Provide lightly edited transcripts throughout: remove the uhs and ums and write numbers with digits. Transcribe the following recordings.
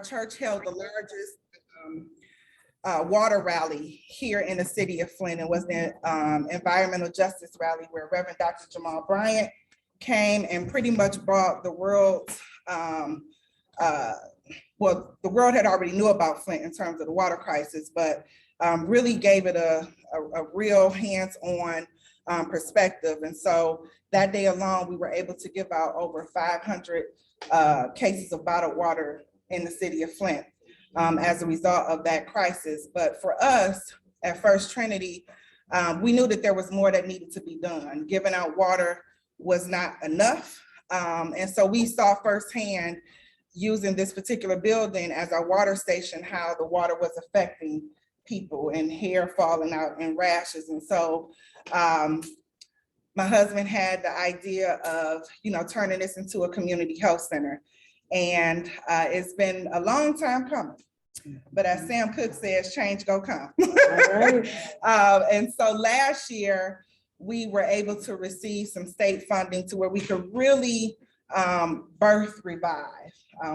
church held the largest water rally here in the city of Flint. It was the environmental justice rally where Reverend Dr. Jamal Bryant came and pretty much brought the world, well, the world had already knew about Flint in terms of the water crisis, but really gave it a real hands-on perspective. And so that day alone, we were able to give out over 500 cases of bottled water in the city of Flint as a result of that crisis. But for us at First Trinity, we knew that there was more that needed to be done. Giving out water was not enough. And so we saw firsthand, using this particular building as our water station, how the water was affecting people and hair falling out and rashes. And so my husband had the idea of, turning this into a community health center. And it's been a long time coming. But as Sam Cooke says, change go come. Right. And so last year, we were able to receive some state funding to where we could really birth Revive.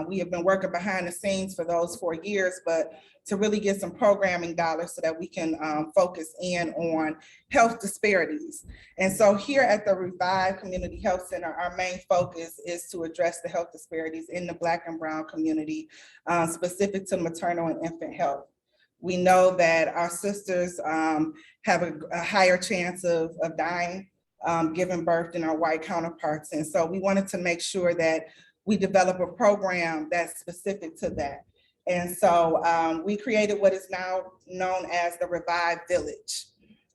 We have been working behind the scenes for those 4 years, but to really get some programming dollars so that we can focus in on health disparities. And so here at the Revive Community Health Center, our main focus is to address the health disparities in the Black and Brown community, specific to maternal and infant health. We know that our sisters have a higher chance of dying giving birth than our white counterparts. And so we wanted to make sure that we develop a program that's specific to that. And so we created what is now known as the Revive Village.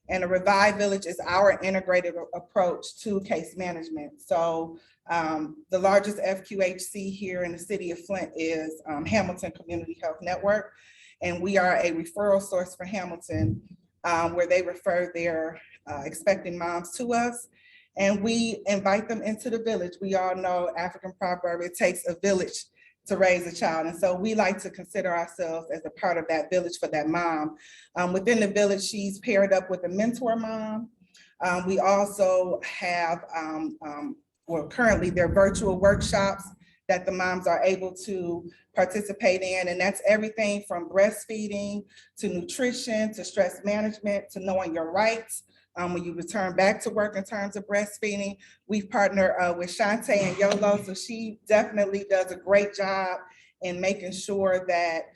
And the Revive Village is our integrated approach to case management. So the largest FQHC here in the city of Flint is Hamilton Community Health Network. And we are a referral source for Hamilton where they refer their expecting moms to us. And we invite them into the village. We all know African proverb, it takes a village to raise a child. And so we like to consider ourselves as a part of that village for that mom. Within the village, she's paired up with a mentor mom. We also have, well, currently they're virtual workshops that the moms are able to participate in. And that's everything from breastfeeding to nutrition, to stress management, to knowing your rights. When you return back to work in terms of breastfeeding, we've partnered with Shantae and Yolo, so she definitely does a great job in making sure that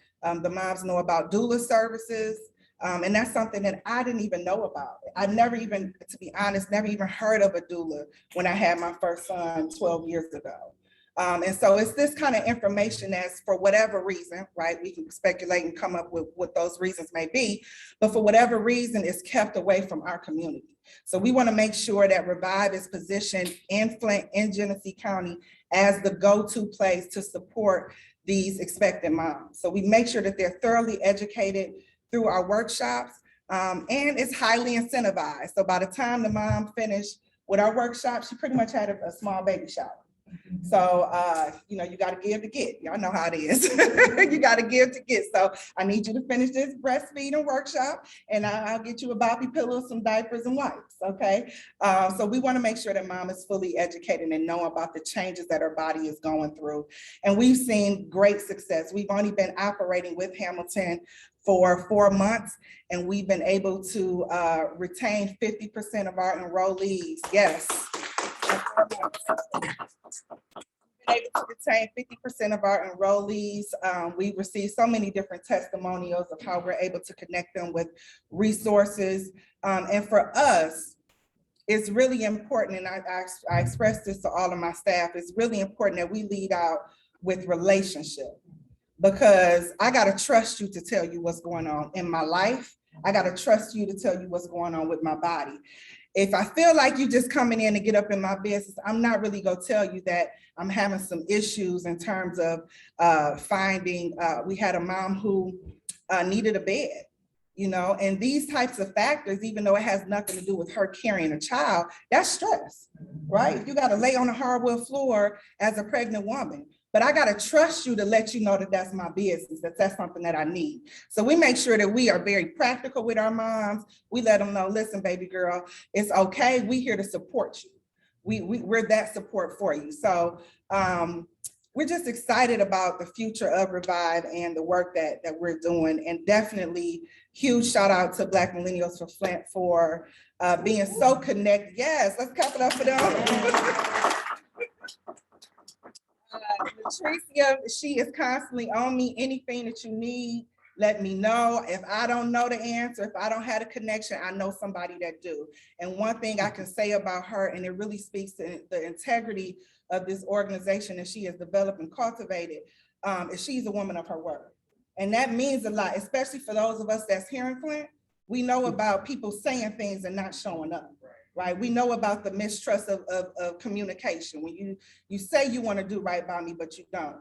the moms know about doula services. And that's something that I didn't even know about. I never even, to be honest, never even heard of a doula when I had my first son 12 years ago. And so it's this kind of information that's, for whatever reason, right? We can speculate and come up with what those reasons may be, but for whatever reason, it's kept away from our community. So we want to make sure that Revive is positioned in Flint, in Genesee County, as the go-to place to support these expectant moms. So we make sure that they're thoroughly educated through our workshops, and it's highly incentivized. So by the time the mom finished with our workshop, she pretty much had a small baby shower. So, you got to give to get. Y'all know how it is. You got to give to get. So I need you to finish this breastfeeding workshop, and I'll get you a Boppy pillow, some diapers and wipes, okay? So we want to make sure that mom is fully educated and know about the changes that her body is going through. And we've seen great success. We've only been operating with Hamilton for 4 months, and we've been able to retain 50% of our enrollees. Yes. Able to retain 50% of our enrollees. We've received so many different testimonials of how we're able to connect them with resources. And for us, it's really important, and I express this to all of my staff, it's really important that we lead out with relationship, because I gotta trust you to tell you what's going on in my life. I gotta trust you to tell you what's going on with my body. If I feel like you just coming in to get up in my business, I'm not really gonna tell you that I'm having some issues in terms of finding, we had a mom who needed a bed, and these types of factors, even though it has nothing to do with her carrying a child, that's stress, right? You gotta lay on a hardwood floor as a pregnant woman. But I gotta trust you to let you know that that's my business, that that's something that I need. So we make sure that we are very practical with our moms. We let them know, listen, baby girl, it's okay. We're here to support you. We're that support for you. So we're just excited about the future of Revive and the work that we're doing. And definitely huge shout out to Black Millennials for Flint for being so connected. Yes, let's clap it up for them. Latricia, she is constantly on me. Anything that you need, let me know. If I don't know the answer, if I don't have a connection, I know somebody that do. And one thing I can say about her, and it really speaks to the integrity of this organization that she has developed and cultivated, is she's a woman of her word. And that means a lot, especially for those of us that's here in Flint. We know about people saying things and not showing up. Right, we know about the mistrust of communication when you say you want to do right by me, but you don't.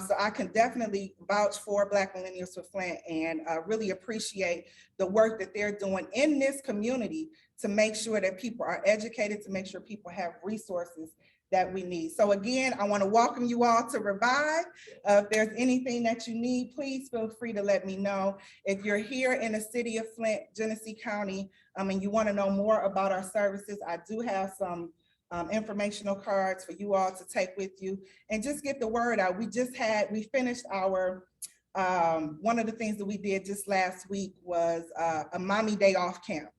So I can definitely vouch for Black Millennials for Flint and really appreciate the work that they're doing in this community to make sure that people are educated, to make sure people have resources that we need. So again, I want to welcome you all to Revive. If there's anything that you need, please feel free to let me know. If you're here in the city of Flint, Genesee County, and you want to know more about our services, I do have some informational cards for you all to take with you and just get the word out. We finished our, one of the things that we did just last week was a mommy day off camp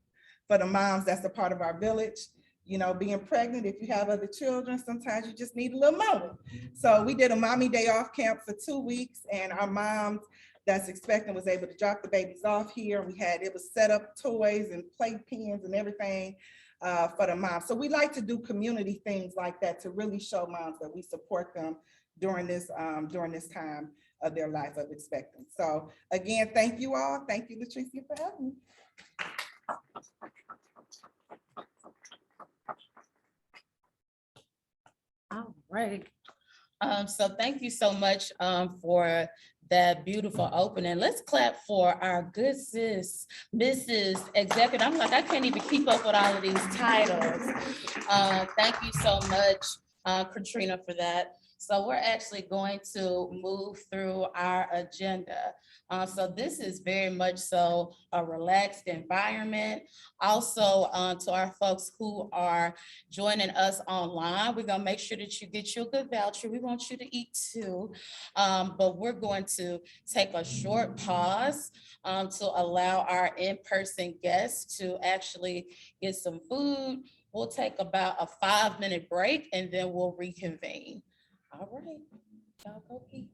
for the moms that's a part of our village. You know, being pregnant, if you have other children, sometimes you just need a little moment. So we did a mommy day off camp for 2 weeks, and our moms that's expecting was able to drop the babies off here. It was set up toys and playpens and everything for the moms. So we like to do community things like that to really show moms that we support them during this time of their life of expecting. So again, thank you all. Thank you, Latricia, for having me. All right. So thank you so much for that beautiful opening. Let's clap for our good sis, Mrs. Executive. I'm like, I can't even keep up with all of these titles. Thank you so much, Katrina, for that. So we're actually going to move through our agenda. So this is very much so a relaxed environment. Also, to our folks who are joining us online, we're gonna make sure that you get your good voucher. We want you to eat too, but we're going to take a short pause to allow our in-person guests to actually get some food. We'll take about a 5-minute break and then we'll reconvene. All right, y'all go eat.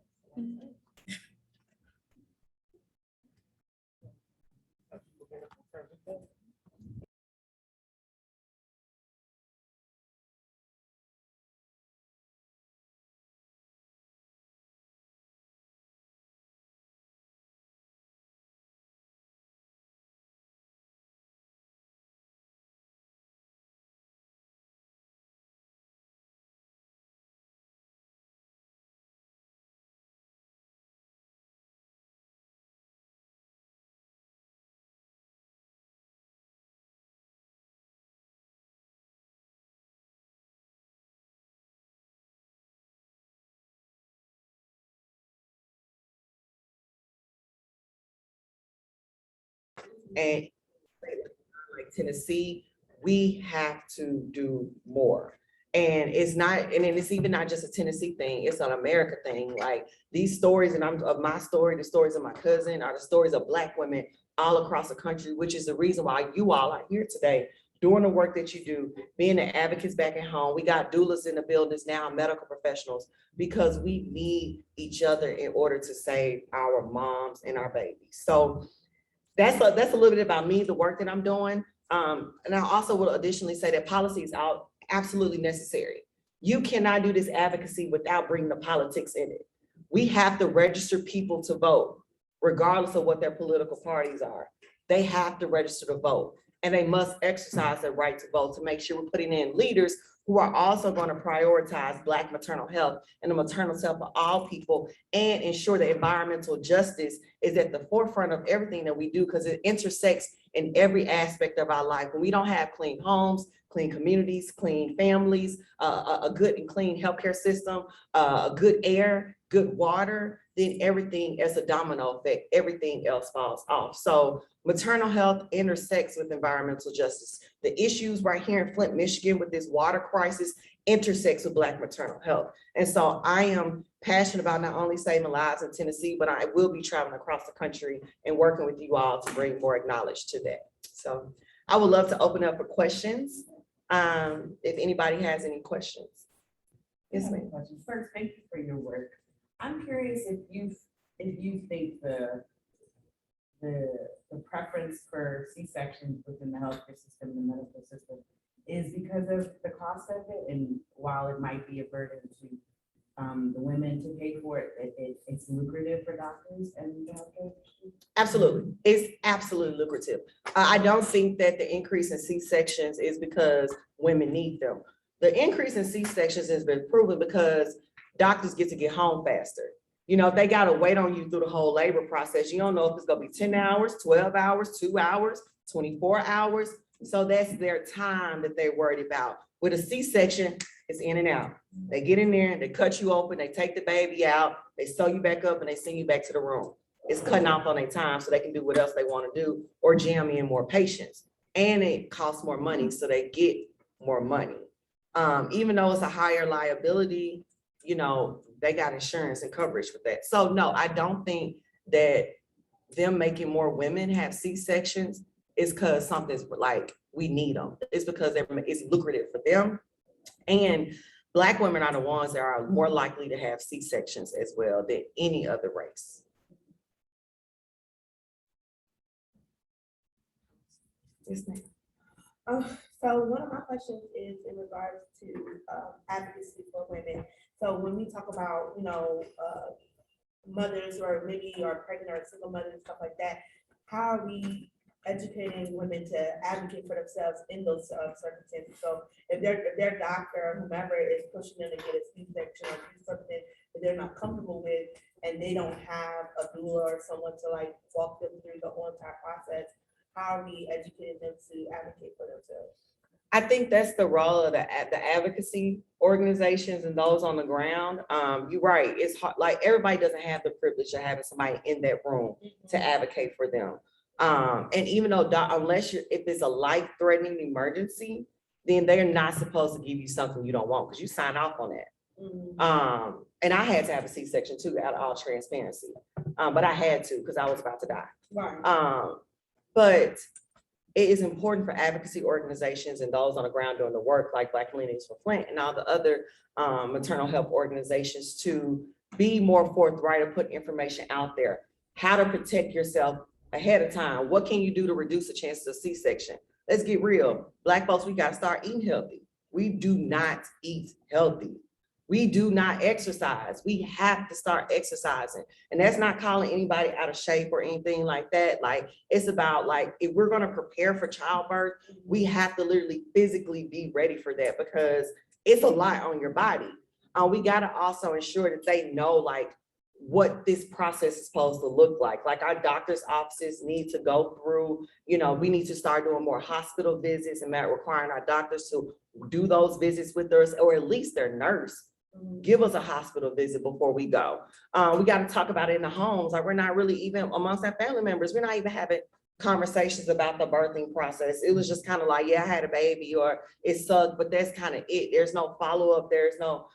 And like Tennessee, we have to do more. And it's even not just a Tennessee thing, it's an America thing. Like these stories, and of my story, the stories of my cousin, are the stories of Black women all across the country, which is the reason why you all are here today, doing the work that you do, being the advocates back at home. We got doulas in the buildings now, medical professionals, because we need each other in order to save our moms and our babies. So that's a little bit about me, the work that I'm doing. And I also will additionally say that policy is absolutely necessary. You cannot do this advocacy without bringing the politics in it. We have to register people to vote, regardless of what their political parties are. They have to register to vote, and they must exercise their right to vote to make sure we're putting in leaders who are also going to prioritize Black maternal health and the maternal health of all people, and ensure that environmental justice is at the forefront of everything that we do, because it intersects in every aspect of our life. When we don't have clean homes, clean communities, clean families, a good and clean healthcare system, good air, good water, then everything as a domino effect, everything else falls off. So maternal health intersects with environmental justice. The issues right here in Flint, Michigan with this water crisis intersects with Black maternal health. And so I am passionate about not only saving lives in Tennessee, but I will be traveling across the country and working with you all to bring more knowledge to that. So I would love to open up for questions. If anybody has any questions. Yes, ma'am. First, thank you for your work. I'm curious if you think the preference for C-sections within the healthcare system, the medical system, is because of the cost of it, and while it might be a burden to the women to pay for it, it's lucrative for doctors and the healthcare industry? Absolutely, it's absolutely lucrative. I don't think that the increase in C-sections is because women need them. The increase in C-sections has been proven because doctors get to get home faster. You know, they gotta wait on you through the whole labor process. You don't know if it's gonna be 10 hours, 12 hours, 2 hours, 24 hours. So that's their time that they're worried about. With a C-section, it's in and out. They get in there, they cut you open, they take the baby out, they sew you back up, and they send you back to the room. It's cutting off on their time so they can do what else they want to do or jam in more patients. And it costs more money, so they get more money. Even though it's a higher liability, you know, they got insurance and coverage with that. So no, I don't think that them making more women have C-sections is because something's like, we need them. It's because it's lucrative for them. And Black women are the ones that are more likely to have C-sections as well than any other race. Yes, ma'am. So one of my questions is in regards to advocacy for women. So when we talk about, mothers or maybe are pregnant or single mothers, stuff like that, how are we educating women to advocate for themselves in those circumstances? So if their doctor or whomever is pushing them to get a C-section or do something that they're not comfortable with, and they don't have a doula or someone to like walk them through the whole entire process, how are we educating them to advocate for themselves? I think that's the role of the advocacy organizations and those on the ground. You're right. It's hard. Like, everybody doesn't have the privilege of having somebody in that room to advocate for them. And even though if it's a life-threatening emergency, then they're not supposed to give you something you don't want because you sign off on that. And I had to have a C-section too, out of all transparency. But I had to because I was about to die. Right. But it is important for advocacy organizations and those on the ground doing the work like Black Latinx for Flint and all the other maternal health organizations to be more forthright and put information out there. How to protect yourself ahead of time. What can you do to reduce the chances of C-section? Let's get real. Black folks, we gotta start eating healthy. We do not eat healthy. We do not exercise. We have to start exercising. And that's not calling anybody out of shape or anything like that. Like, it's about like, if we're gonna prepare for childbirth, we have to literally physically be ready for that because it's a lot on your body. We gotta also ensure that they know like what this process is supposed to look like. Like, our doctor's offices need to go through, we need to start doing more hospital visits and that requiring our doctors to do those visits with us, or at least their nurse. Give us a hospital visit before we go. We got to talk about it in the homes. Like, we're not really even amongst our family members. We're not even having conversations about the birthing process. It was just kind of like, yeah, I had a baby, or it sucked, but that's kind of it. There's no follow-up. There's no,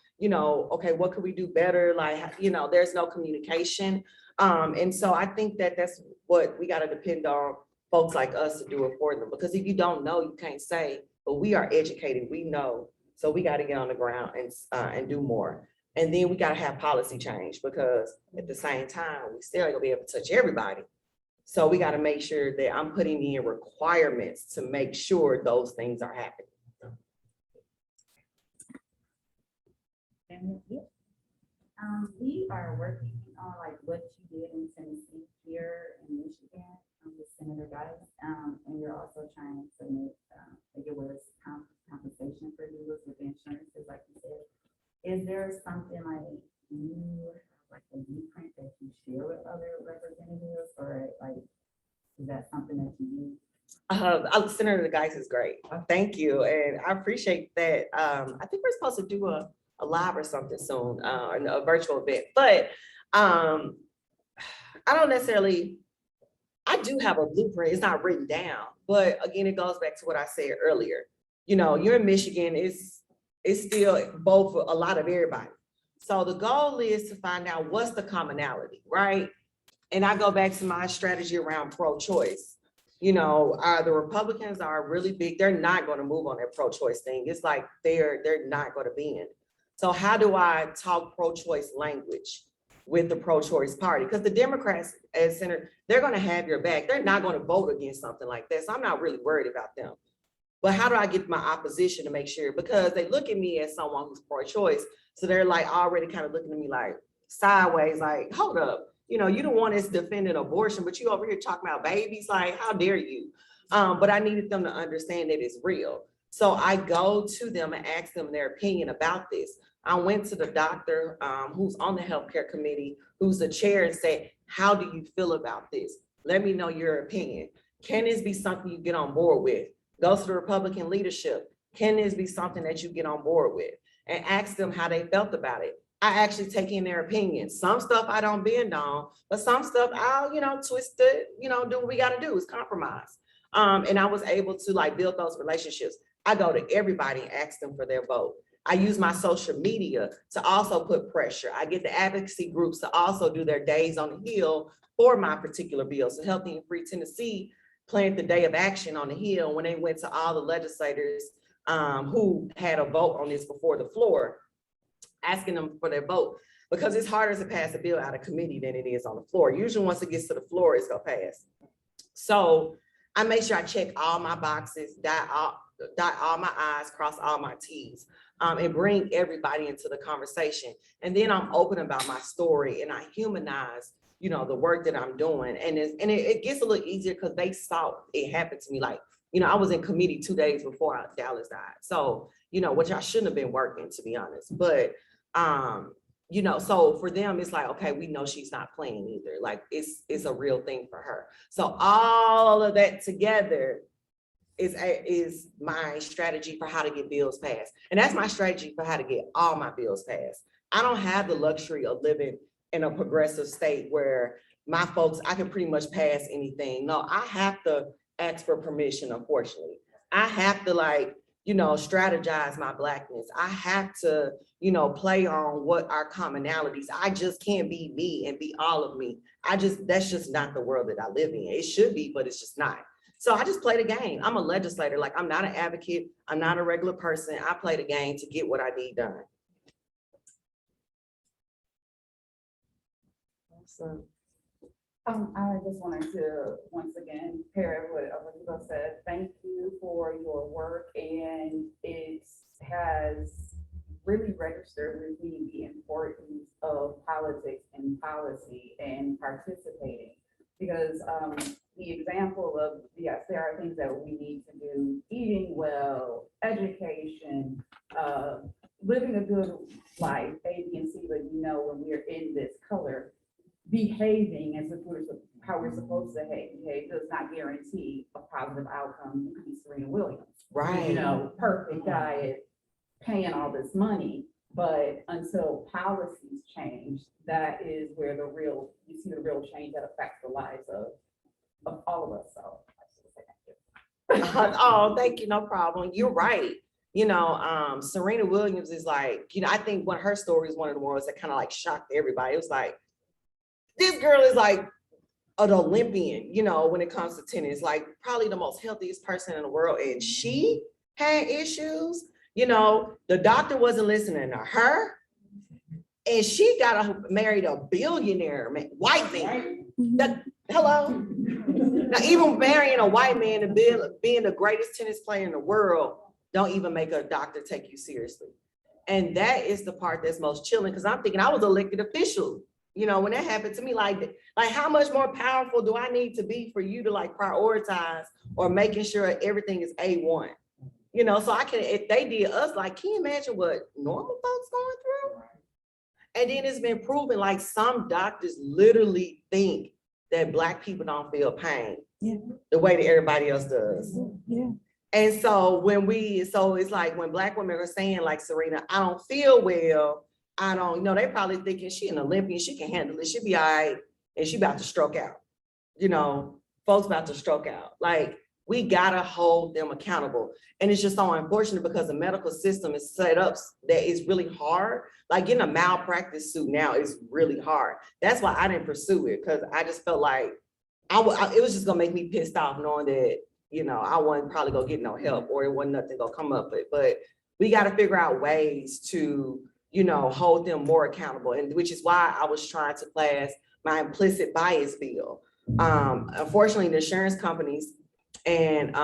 okay, what could we do better? Like, there's no communication. And so I think that that's what we got to depend on folks like us to do it for them. Because if you don't know, you can't say, but we are educated, we know. So we got to get on the ground and do more. And then we got to have policy change because at the same time, we still ain't gonna be able to touch everybody. So we got to make sure that I'm putting in requirements to make sure those things are happening. We are working on like what you did in Tennessee here in Michigan with Senator Guys. And we're also trying to make it was compensation for doulas with insurances, like you said. Is there something like a blueprint that you share with other representatives, or like, is that something that you use? Senator Guys is great. Thank you. And I appreciate that. I think we're supposed to do a live or something soon, a virtual event. But I don't necessarily, I do have a blueprint. It's not written down, but again, it goes back to what I said earlier. You know, you're in Michigan, it's still both for a lot of everybody. So the goal is to find out what's the commonality, right? And I go back to my strategy around pro-choice. You know, the Republicans are really big. They're not going to move on that pro-choice thing. It's like they're not going to bend. So how do I talk pro-choice language with the pro-choice party? Because the Democrats as Senator, they're going to have your back. They're not going to vote against something like that. So I'm not really worried about them. But how do I get my opposition to make sure? Because they look at me as someone who's pro-choice. So they're like already kind of looking at me like sideways, like, hold up. You know, you the one that's defending abortion, but you over here talking about babies, like, how dare you? But I needed them to understand that it's real. So I go to them and ask them their opinion about this. I went to the doctor who's on the healthcare committee, who's the chair, and said, how do you feel about this? Let me know your opinion. Can this be something you get on board with? Go to the Republican leadership. Can this be something that you get on board with? And ask them how they felt about it. I actually take in their opinions. Some stuff I don't bend on, but some stuff I'll, twist it, do what we got to do is compromise. And I was able to like build those relationships. I go to everybody and ask them for their vote. I use my social media to also put pressure. I get the advocacy groups to also do their days on the Hill for my particular bill. So Healthy and Free Tennessee planned the day of action on the Hill when they went to all the legislators who had a vote on this before the floor, asking them for their vote, because it's harder to pass a bill out of committee than it is on the floor. Usually once it gets to the floor, it's gonna pass. So I make sure I check all my boxes, dot all my I's, cross all my T's, and bring everybody into the conversation. And then I'm open about my story and I humanize, the work that I'm doing. And it gets a little easier because they saw it happen to me. Like, I was in committee 2 days before Dallas died. So, which I shouldn't have been working, to be honest. But, so for them, it's like, okay, we know she's not playing either. Like it's a real thing for her. So all of that together is my strategy for how to get bills passed. And that's my strategy for how to get all my bills passed. I don't have the luxury of living in a progressive state where my folks, I can pretty much pass anything. No, I have to ask for permission, unfortunately. I have to strategize my Blackness. I have to, play on what our commonalities. I just can't be me and be all of me. That's just not the world that I live in. It should be, but it's just not. So I just play the game. I'm a legislator. Like, I'm not an advocate. I'm not a regular person. I play the game to get what I need done. So. I just wanted to once again pair what you said. Thank you for your work, and it has really registered with me the importance of politics and policy and participating. Because the example of, yes, there are things that we need to do: eating well, education, living a good life, A, B, and C. But when we're in this color, behaving as if how we're supposed to behave does not guarantee a positive outcome. You could be Serena Williams, right? Perfect diet, paying all this money, but until policies change, that is where you see the real change that affects the lives of all of us. So I should say thank you. Oh, thank you, no problem. You're right. Serena Williams is like, I think one of her stories, one of the ones that kind of like shocked everybody. It was like, this girl is like an Olympian, when it comes to tennis, like probably the most healthiest person in the world. And she had issues, the doctor wasn't listening to her. And she married a billionaire man, white man. Hello. Now, even marrying a white man and being the greatest tennis player in the world, don't even make a doctor take you seriously. And that is the part that's most chilling, because I'm thinking I was elected official. When that happened to me, like how much more powerful do I need to be for you to prioritize or making sure everything is A1? So if they did us, can you imagine what normal folks going through? And then it's been proven, some doctors literally think that Black people don't feel pain the way that everybody else does. Yeah. And so it's like when Black women are saying, like Serena, I don't feel well, I don't know. They probably thinking she an Olympian, she can handle it. She'll be all right. And she about to stroke out. You know, folks about to stroke out. Like, we gotta hold them accountable. And it's just so unfortunate because the medical system is set up that it's really hard. Like getting a malpractice suit now is really hard. That's why I didn't pursue it, because I just felt like it was just gonna make me pissed off knowing that, you know, I wasn't probably gonna get no help or it wasn't nothing gonna come up with. But we gotta figure out ways to, you know, hold them more accountable. And which is why I was trying to pass my implicit bias bill. Unfortunately, the insurance companies and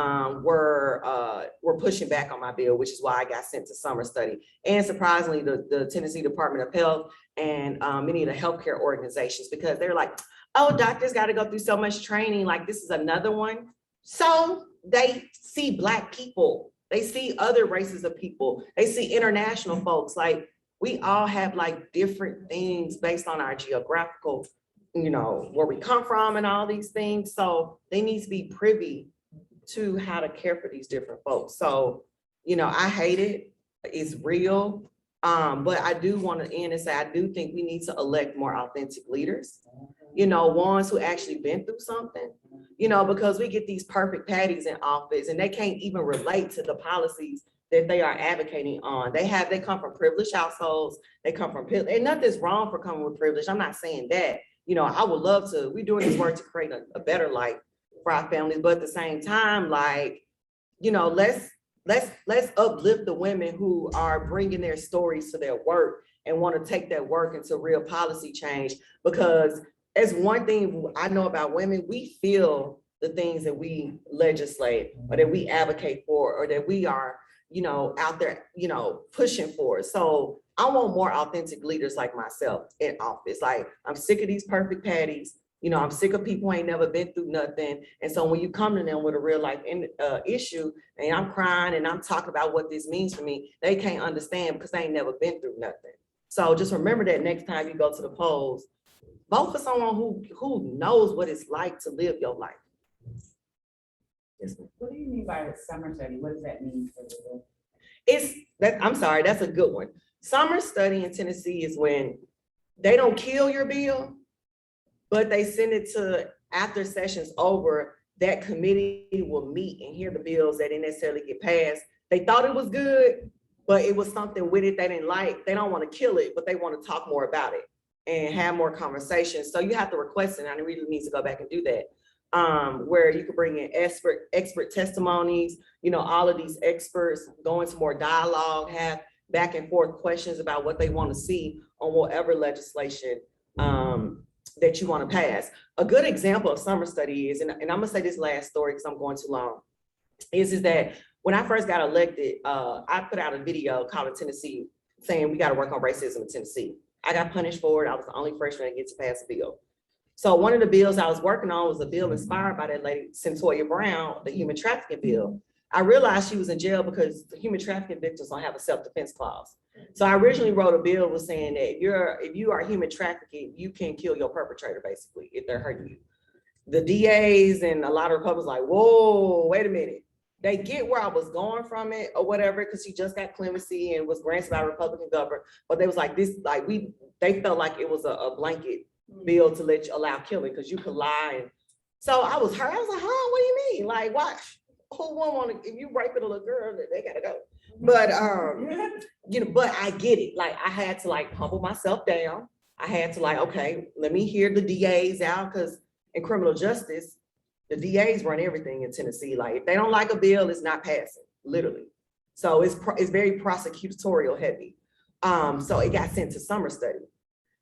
were pushing back on my bill, which is why I got sent to summer study. And surprisingly, the Tennessee Department of Health and many of the healthcare organizations, because they're like, oh, doctors got to go through so much training, like this is another one. So they see Black people, they see other races of people, they see international folks. Like, we all have like different things based on our geographical, you know, where we come from and all these things. So they need to be privy to how to care for these different folks. So, you know, I hate it. It's real. But I do want to end and say, I do think we need to elect more authentic leaders, you know, ones who actually been through something, you know, because we get these perfect patties in office and they can't even relate to the policies that they are advocating on. They come from privileged households. They come from, and nothing's wrong for coming with privilege. I'm not saying that, you know, I would love to, we're doing this work to create a better life for our families, but at the same time, like, you know, let's uplift the women who are bringing their stories to their work and want to take that work into real policy change. Because as one thing I know about women, we feel the things that we legislate or that we advocate for or that we are, you know, out there, you know, pushing for. So I want more authentic leaders like myself in office. Like, I'm sick of these perfect patties. You know, I'm sick of people who ain't never been through nothing. And so when you come to them with a real life issue and I'm crying and I'm talking about what this means for me, they can't understand because they ain't never been through nothing. So just remember that next time you go to the polls, vote for someone who knows what it's like to live your life. Yes, ma'am. What do you mean by summer study? What does that mean for the? I'm sorry, that's a good one. Summer study in Tennessee is when they don't kill your bill, but they send it to, after session's over, that committee will meet and hear the bills that didn't necessarily get passed. They thought it was good, but it was something with it they didn't like. They don't want to kill it, but they want to talk more about it and have more conversations. So you have to request it, and I really need to go back and do that. Where you could bring in expert testimonies, you know, all of these experts go into more dialogue, have back and forth questions about what they want to see on whatever legislation that you want to pass. A good example of summer study is, and I'm gonna say this last story because I'm going too long, is that when I first got elected, I put out a video called in Tennessee saying we got to work on racism in Tennessee. I got punished for it. I was the only freshman to get to pass a bill. So one of the bills I was working on was a bill inspired by that lady, Centoya Brown, the human trafficking bill. I realized she was in jail because the human trafficking victims don't have a self-defense clause. So I originally wrote a bill was saying that if you are human trafficking, you can kill your perpetrator basically if they're hurting you. The DAs and a lot of Republicans like, whoa, wait a minute. They get where I was going from it or whatever, because she just got clemency and was granted by a Republican governor. But they was like this, like they felt like it was a blanket bill to allow killing because you could lie. And so I was hurt. I was like, huh, what do you mean? Like, watch. Who won't want to, if you raping a little girl, they gotta go. But you know, but I get it. Like, I had to like humble myself down. I had to like, okay, let me hear the DAs out, because in criminal justice, the DAs run everything in Tennessee. Like, if they don't like a bill, it's not passing, literally. So it's very prosecutorial heavy. So it got sent to summer study.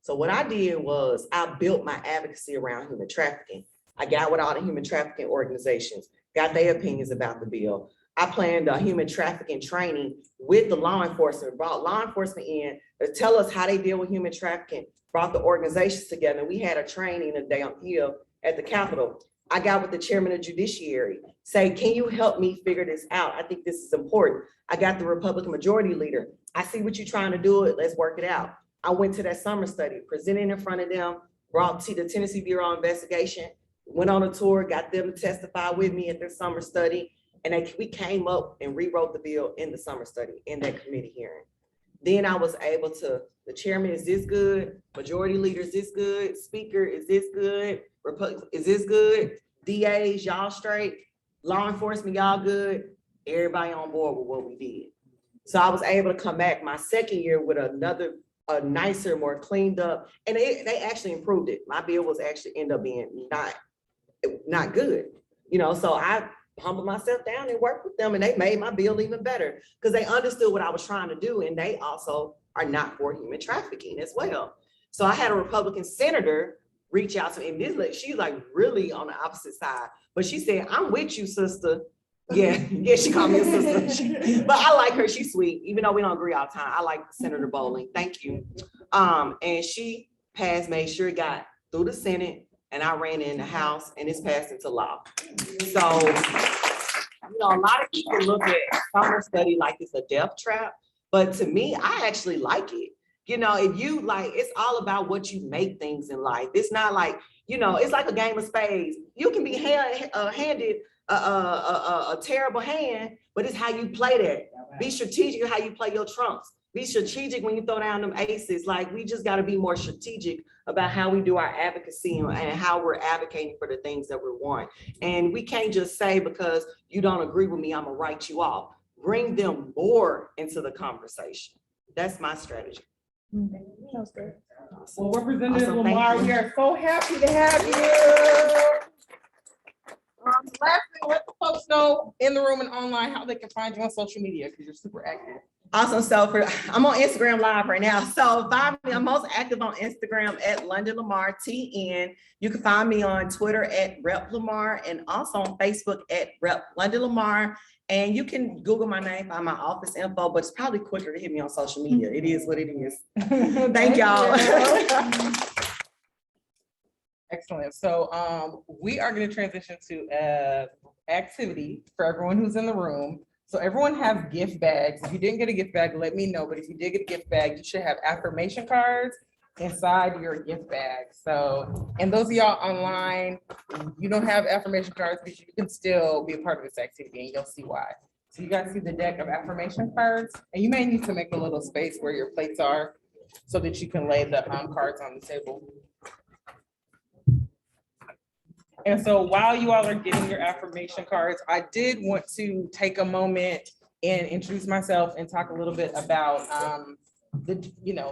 So what I did was I built my advocacy around human trafficking. I got with all the human trafficking organizations, got their opinions about the bill. I planned a human trafficking training with the law enforcement, brought law enforcement in to tell us how they deal with human trafficking, brought the organizations together. We had a training a day on Hill at the Capitol. I got with the chairman of judiciary, say, can you help me figure this out? I think this is important. I got the Republican majority leader. I see what you're trying to do. Let's work it out. I went to that summer study, presented in front of them, brought to the Tennessee Bureau of Investigation, went on a tour, got them to testify with me at their summer study. And we came up and rewrote the bill in the summer study in that committee hearing. Then I was able to, the chairman is this good, majority leader is this good, speaker is this good, is this good, DAs, y'all straight, law enforcement, y'all good, everybody on board with what we did. So I was able to come back my second year with a nicer, more cleaned up, and they actually improved it. My bill was actually end up being not good, you know, so I humbled myself down and worked with them, and they made my bill even better because they understood what I was trying to do, and they also are not for human trafficking as well. So I had a Republican senator reach out to me, and she's like really on the opposite side, but she said, "I'm with you, sister." Yeah, she called me a sister, but I like her. She's sweet, even though we don't agree all the time. I like Senator Bowling. Thank you. And she made sure it got through the Senate, and I ran it in the House, and it's passed into law. So, you know, a lot of people look at summer study like it's a death trap, but to me, I actually like it. You know, if you like, it's all about what you make things in life. It's not like, you know, it's like a game of spades. You can be handed a terrible hand, but it's how you play that. Be strategic how you play your trumps. Be strategic when you throw down them aces. Like, we just got to be more strategic about how we do our advocacy and how we're advocating for the things that we want. And we can't just say, because you don't agree with me, I'm gonna write you off. Bring them more into the conversation. That's my strategy. Well, Representative Awesome, thank Lamar, you. we are so happy to have you. Lastly, let the folks know in the room and online how they can find you on social media, because you're super active. Awesome. So I'm on Instagram Live right now. So find me. I'm most active on Instagram at London Lamar TN. You can find me on Twitter at Rep Lamar, and also on Facebook at Rep London Lamar. And you can Google my name, find my office info, but it's probably quicker to hit me on social media. It is what it is. Thank y'all. Excellent. So we are going to transition to activity for everyone who's in the room. So everyone has gift bags. If you didn't get a gift bag, let me know. But if you did get a gift bag, you should have affirmation cards inside your gift bag. So, and those of y'all online, you don't have affirmation cards, but you can still be a part of this activity, and you'll see why. So you guys see the deck of affirmation cards, and you may need to make a little space where your plates are so that you can lay the cards on the table. And so while you all are getting your affirmation cards, I did want to take a moment and introduce myself and talk a little bit about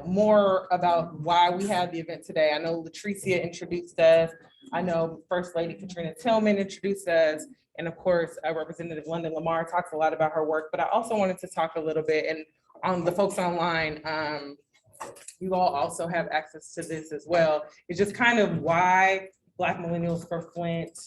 more about why we had the event today. I know Latricia introduced us. I know First Lady Katrina Tillman introduced us. And of course, Representative London Lamar talks a lot about her work, but I also wanted to talk a little bit, and on the folks online, you all also have access to this as well. It's just kind of why Black Millennials for Flint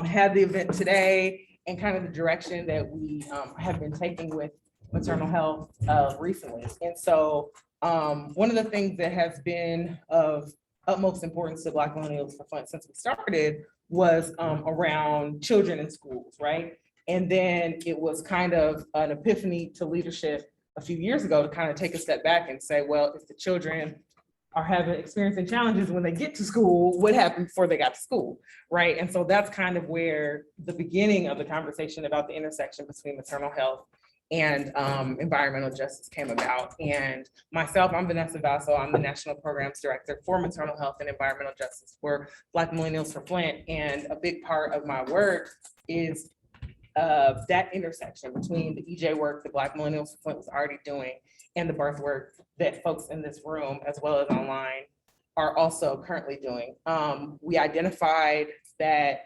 had the event today, and kind of the direction that we have been taking with maternal health recently. And so one of the things that has been of utmost importance to Black Millennials for Flint since we started was around children in schools, right? And then it was kind of an epiphany to leadership a few years ago to kind of take a step back and say, well, if the children are experiencing challenges when they get to school, what happened before they got to school, right? And so that's kind of where the beginning of the conversation about the intersection between maternal health and environmental justice came about. And myself, I'm Vanessa Vaso. I'm the National Programs Director for Maternal Health and Environmental Justice for Black Millennials for Flint. And a big part of my work is that intersection between the EJ work that Black Millennials for Flint was already doing and the birth work that folks in this room, as well as online, are also currently doing. We identified that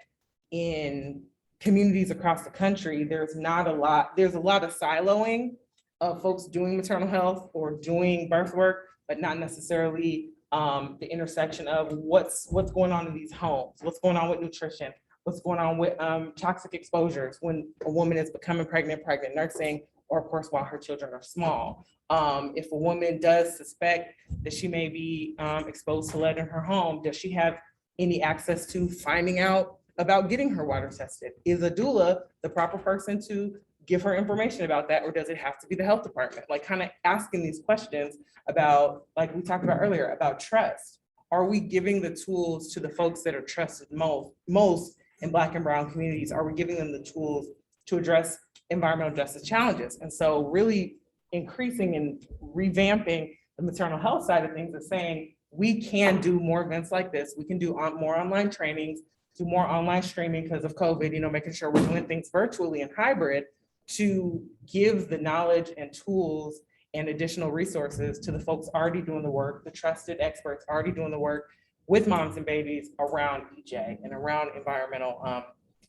in communities across the country, there's a lot of siloing of folks doing maternal health or doing birth work, but not necessarily the intersection of what's going on in these homes, what's going on with nutrition, what's going on with toxic exposures when a woman is becoming pregnant nursing, or of course while her children are small. If a woman does suspect that she may be exposed to lead in her home, does she have any access to finding out about getting her water tested? Is a doula the proper person to give her information about that, or does it have to be the health department? Like, kind of asking these questions about, like we talked about earlier, about trust. Are we giving the tools to the folks that are trusted most in Black and Brown communities? Are we giving them the tools to address environmental justice challenges? And so really increasing and revamping the maternal health side of things, is saying we can do more events like this. We can do more online trainings, do more online streaming because of COVID, you know, making sure we're doing things virtually and hybrid to give the knowledge and tools and additional resources to the folks already doing the work, the trusted experts already doing the work with moms and babies around EJ and around environmental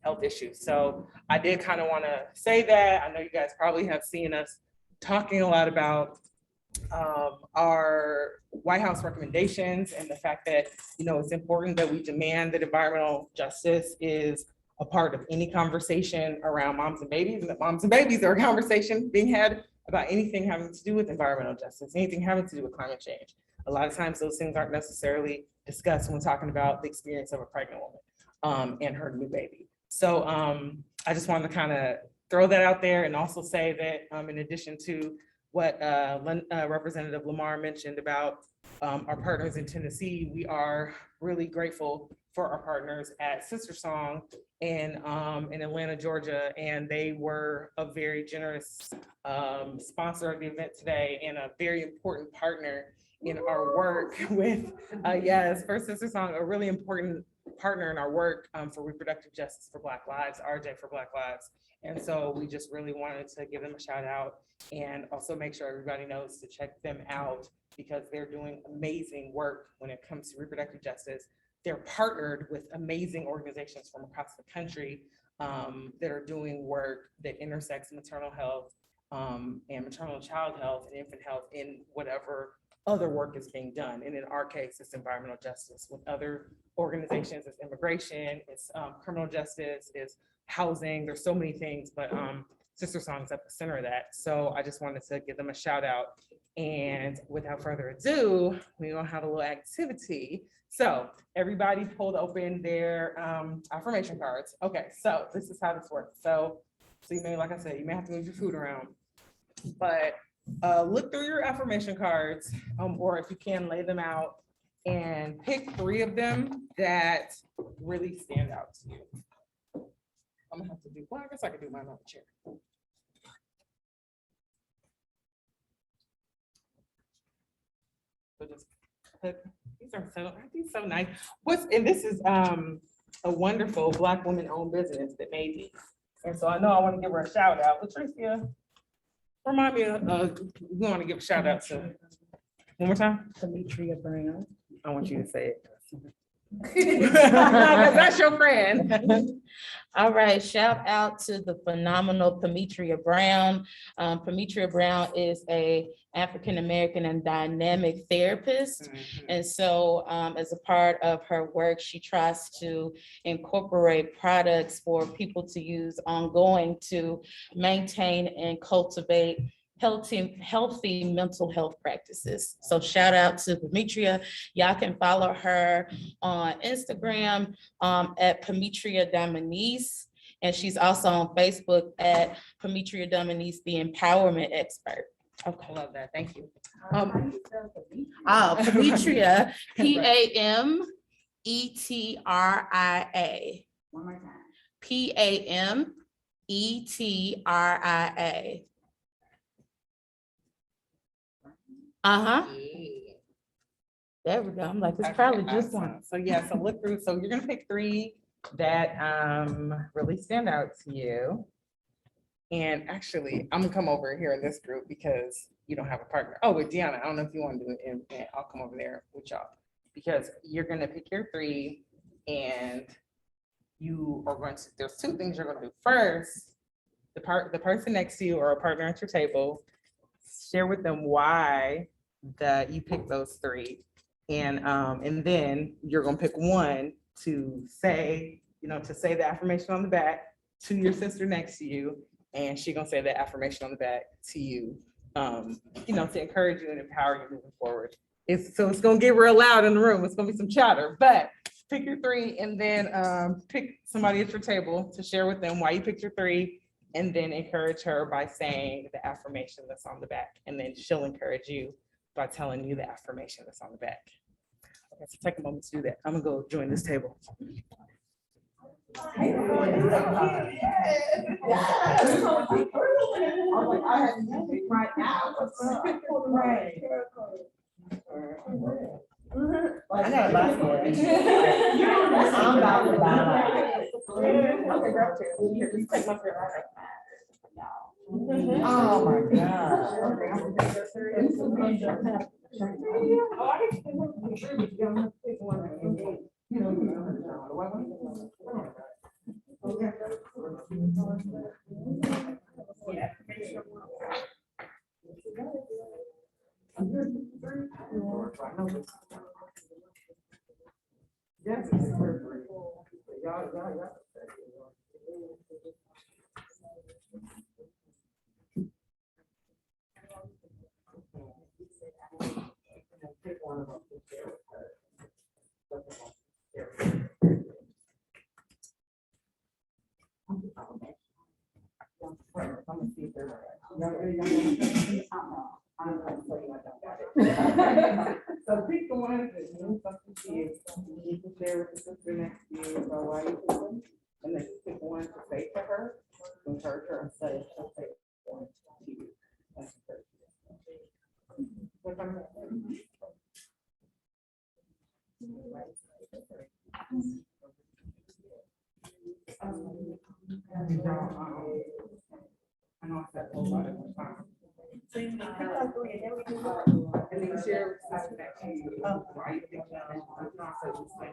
health issues. So I did kind of want to say that. I know you guys probably have seen us talking a lot about our White House recommendations and the fact that, you know, it's important that we demand that environmental justice is a part of any conversation around moms and babies, and that moms and babies are a conversation being had about anything having to do with environmental justice, anything having to do with climate change. A lot of times those things aren't necessarily discussed when talking about the experience of a pregnant woman and her new baby. So I just wanted to kind of throw that out there and also say that in addition to what Representative Lamar mentioned about our partners in Tennessee, we are really grateful for our partners at Sister Song in Atlanta, Georgia, and they were a very generous sponsor of the event today and a very important partner in our work with, yes, for Sister Song, a really important partner in our work for reproductive justice for Black lives, RJ for Black lives. And so we just really wanted to give them a shout out and also make sure everybody knows to check them out because they're doing amazing work when it comes to reproductive justice. They're partnered with amazing organizations from across the country that are doing work that intersects maternal health and maternal child health and infant health in whatever other work is being done. And in our case, it's environmental justice. With other organizations, it's immigration, it's criminal justice, it's housing. There's so many things, but Sister Song's at the center of that. So I just wanted to give them a shout out. And without further ado, we're gonna have a little activity. So everybody pulled open their affirmation cards. Okay, so this is how this works. So you may, like I said, you may have to move your food around, but look through your affirmation cards, or if you can, lay them out and pick 3 of them that really stand out to you. I'm gonna have to do, well, I guess I could do mine on the chair. So just put, these are so, aren't these so nice? And this is a wonderful Black woman-owned business that made these. And so I know I want to give her a shout out. Patricia, remind me of, we want to give a shout out to, one more time? Demetria Brown. I want you to say it. That's your friend. All right, shout out to the phenomenal Demetria Brown. Demetria Brown is a African-American and dynamic therapist. And so as a part of her work, she tries to incorporate products for people to use ongoing to maintain and cultivate healthy mental health practices. So shout out to Demetria. Y'all can follow her on Instagram at Demetria Dominice. And she's also on Facebook at Demetria Dominice, the empowerment expert. Okay, I love that. Thank you. Demetria, P-A-M-E-T-R-I-A. One more time. P-A-M-E-T-R-I-A. Uh-huh. There we go. I'm like, it's probably just one. So yeah, so look through. So you're gonna pick 3 that really stand out to you. And actually, I'm gonna come over here in this group because you don't have a partner. Oh, with Deanna, I don't know if you want to do it, and I'll come over there with y'all because you're gonna pick your 3, and you are going to. There's 2 things you're gonna do. First, the person next to you or a partner at your table, share with them why that you picked those 3, and then you're gonna pick 1 to say, to say the affirmation on the back to your sister next to you, and she gonna say the affirmation on the back to you, to encourage you and empower you moving forward. It's gonna get real loud in the room. It's gonna be some chatter, but pick your 3 and then pick somebody at your table to share with them why you picked your 3, and then encourage her by saying the affirmation that's on the back, and then she'll encourage you by telling you the affirmation that's on the back. Okay, so take a moment to do that. I'm gonna go join this table. like, I have nothing right now. Right. I got a lot of stories. I'm about to die. Okay, girl, too. Take my favorite. Oh my So pick the ones that mean something to you. You can share with the sister next to you about why you pick them. And then pick one to say to her, encourage her, and say, she'll say one to you. That's I know I said a whole lot of times. And then share something that you, why you think that is not such a same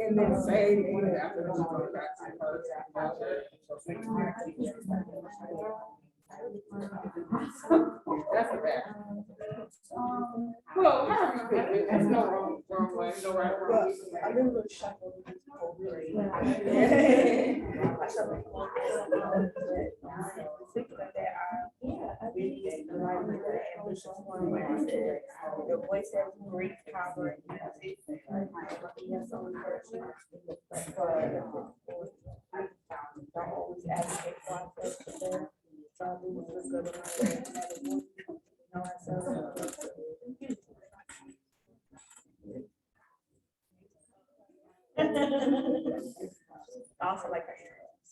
and then say one of the after the go back to her. That's a bad. Well, there's no wrong way, no right or wrong. I've been really shocked. Your voice has great power. Don't always advocate for ourselves. I also like her earrings.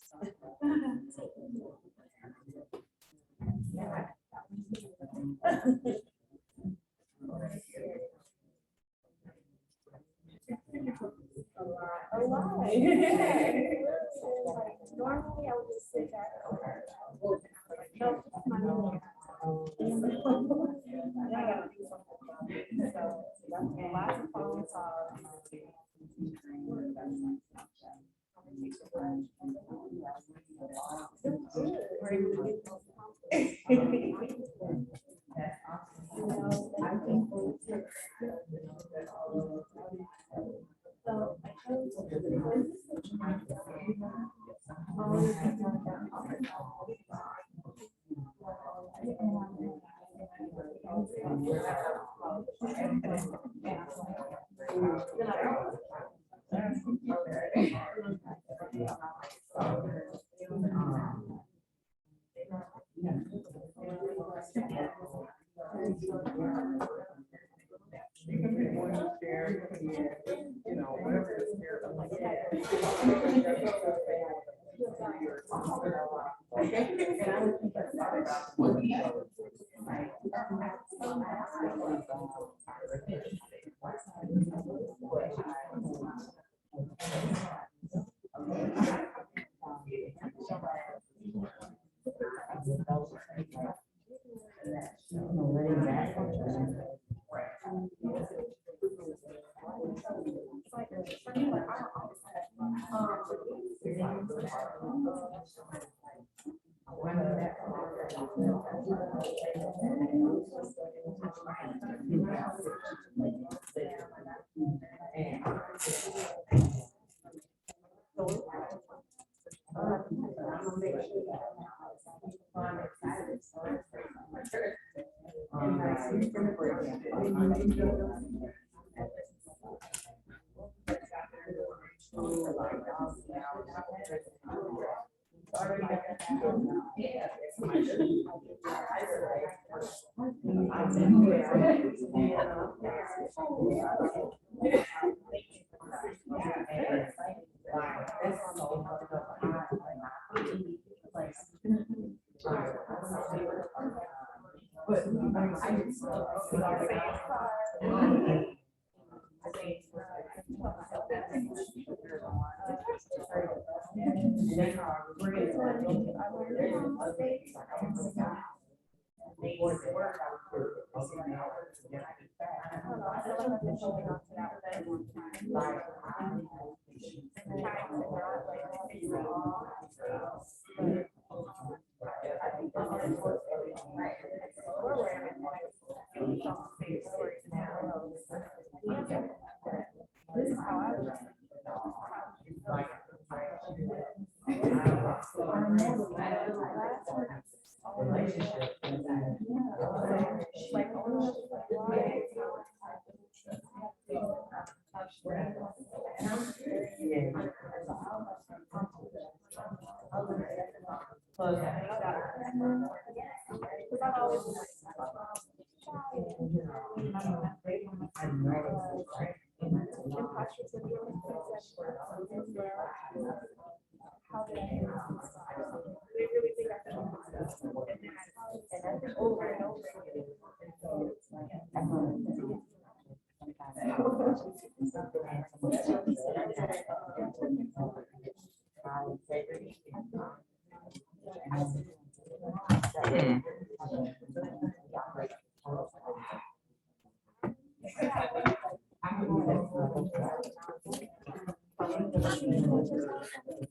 A lot. Normally I would just sit back. No, my mom. So, lots of phone calls.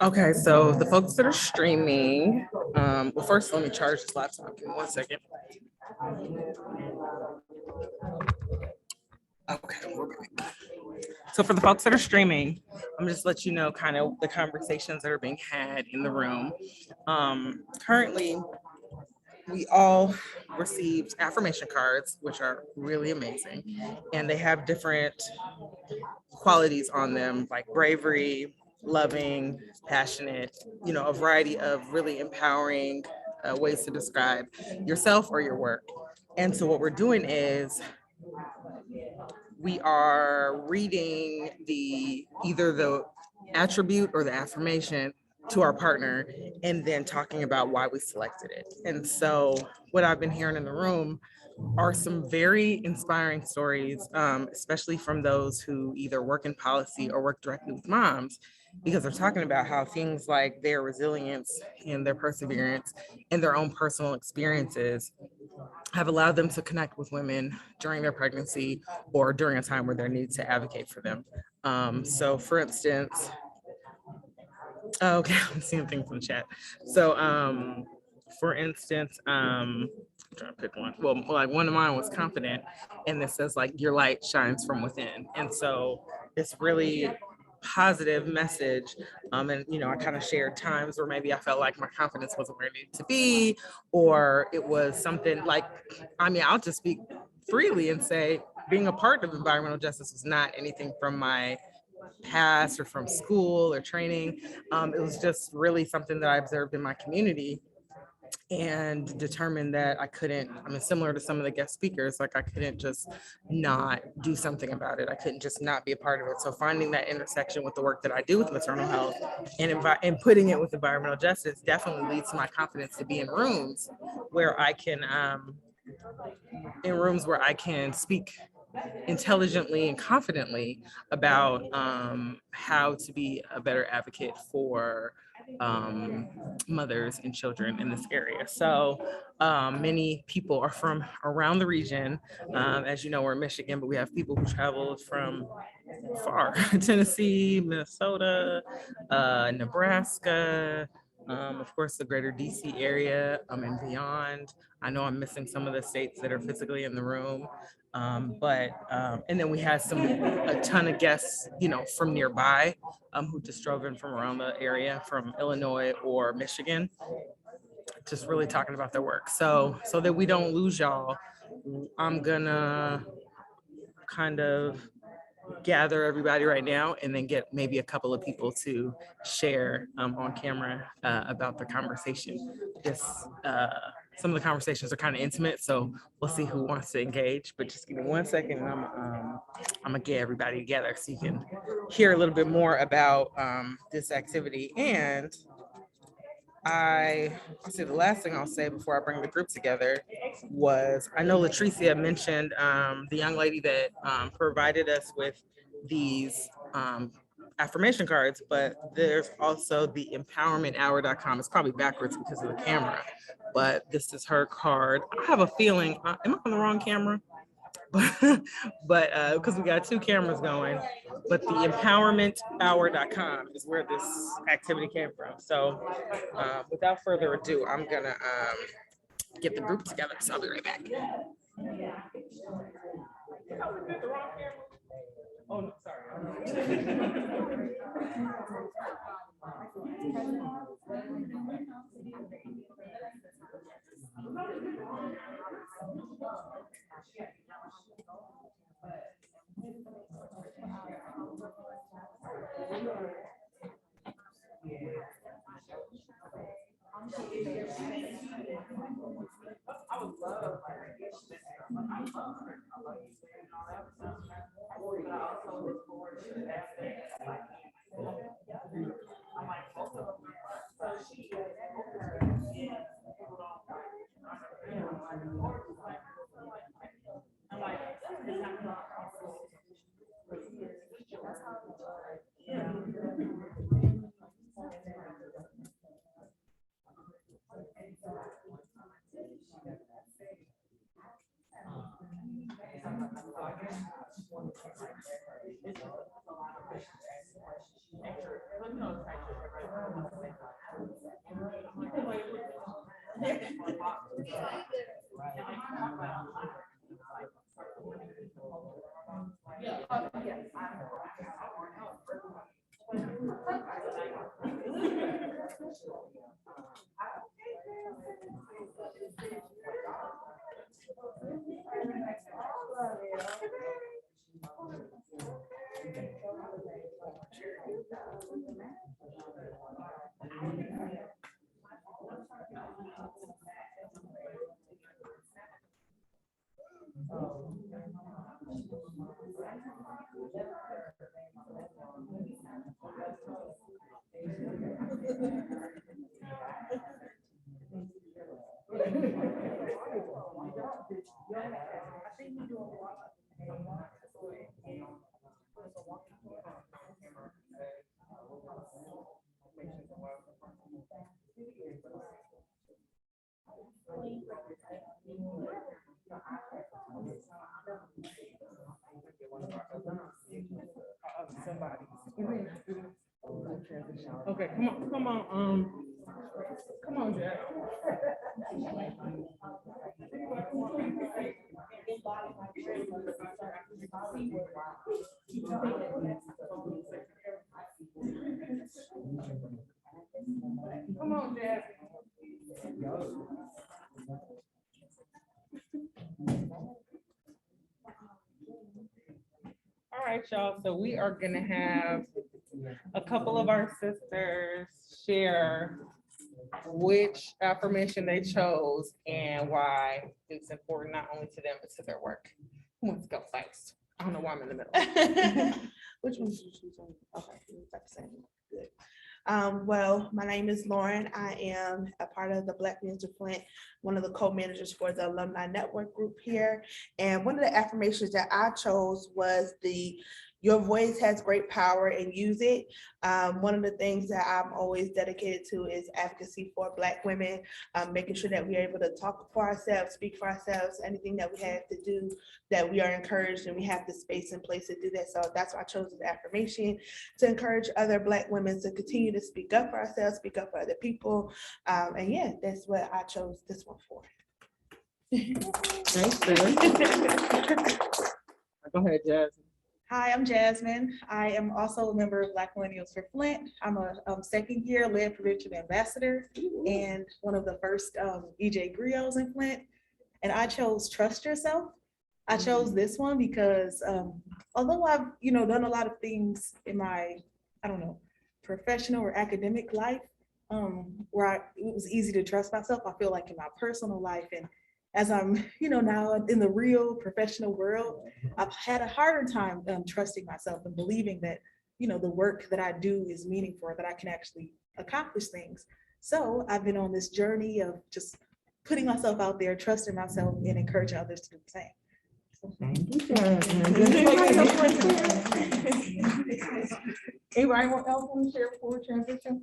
Okay, so the folks that are streaming, well, first let me charge this laptop. Give me 1 second. Okay, we're back. So for the folks that are streaming, I'm just let you know kind of the conversations that are being had in the room. Currently, we all received affirmation cards, which are really amazing. And they have different qualities on them, like bravery, loving, passionate, you know, a variety of really empowering ways to describe yourself or your work. And so what we're doing is we are reading either the attribute or the affirmation to our partner and then talking about why we selected it. And so what I've been hearing in the room are some very inspiring stories, especially from those who either work in policy or work directly with moms, because they're talking about how things like their resilience and their perseverance and their own personal experiences have allowed them to connect with women during their pregnancy or during a time where they need to advocate for them. So for instance, okay, I'm seeing things in the chat. So for instance, I'm trying to pick one. Well, like one of mine was confident, and this says like your light shines from within. And so it's really positive message. And you know, I kind of shared times where maybe I felt like my confidence wasn't where it needed to be, or it was something like, I mean, I'll just speak freely and say being a part of environmental justice was not anything from my past or from school or training. It was just really something that I observed in my community and determined that I couldn't, I mean, similar to some of the guest speakers, like I couldn't just not do something about it. I couldn't just not be a part of it. So finding that intersection with the work that I do with maternal health and putting it with environmental justice definitely leads to my confidence to be in rooms where I can, speak intelligently and confidently about how to be a better advocate for mothers and children in this area. So many people are from around the region. As you know, we're in Michigan, but we have people who traveled from far, Tennessee, Minnesota, Nebraska, of course, the greater DC area and beyond. I know I'm missing some of the states that are physically in the room. And then we had a ton of guests, you know, from nearby who just drove in from around the area, from Illinois or Michigan, just really talking about their work. So that we don't lose y'all, I'm gonna kind of gather everybody right now and then get maybe a couple of people to share on camera about the conversation. Some of the conversations are kind of intimate, so we'll see who wants to engage, but just give me 1 second and I'm gonna get everybody together so you can hear a little bit more about this activity. And I'll say the last thing I'll say before I bring the group together was, I know Latricia mentioned the young lady that provided us with these affirmation cards, but there's also the empowermenthour.com. It's probably backwards because of the camera, but this is her card. I have a feeling, am I on the wrong camera? But because we got two cameras going, but the empowermenthour.com is where this activity came from. So without further ado, I'm gonna get the group together. So I'll be right back. Oh, no, sorry. Okay, come on, Jack. Come on, Jack. All right, y'all. So we are gonna have a couple of our sisters share which affirmation they chose and why it's important not only to them but to their work. Who wants to go first? I don't know why I'm in the middle. Which one should you choose? Okay, about the same. Good. Well, my name is Lauren. I am a part of the Black Maternal Flint, one of the co-managers for the alumni network group here. And one of the affirmations that I chose was your voice has great power and use it. One of the things that I'm always dedicated to is advocacy for Black women, making sure that we're able to talk for ourselves, speak for ourselves, anything that we have to do, that we are encouraged and we have the space and place to do that. So that's why I chose this affirmation, to encourage other Black women to continue to speak up for ourselves, speak up for other people. And yeah, that's what I chose this one for. Thanks, Go ahead, Jasmine. Hi, I'm Jasmine. I am also a member of Black Millennials for Flint. I'm a second year lead prevention ambassador and one of the first EJ griots in Flint. And I chose Trust Yourself. I chose this one because although I've done a lot of things in my, professional or academic life, where it was easy to trust myself, I feel like in my personal life and as I'm, now in the real professional world, I've had a harder time trusting myself and believing that, the work that I do is meaningful, that I can actually accomplish things. So I've been on this journey of just putting myself out there, trusting myself, and encouraging others to do the same. Thank you, Jasmine. Anybody else want to share before we transition?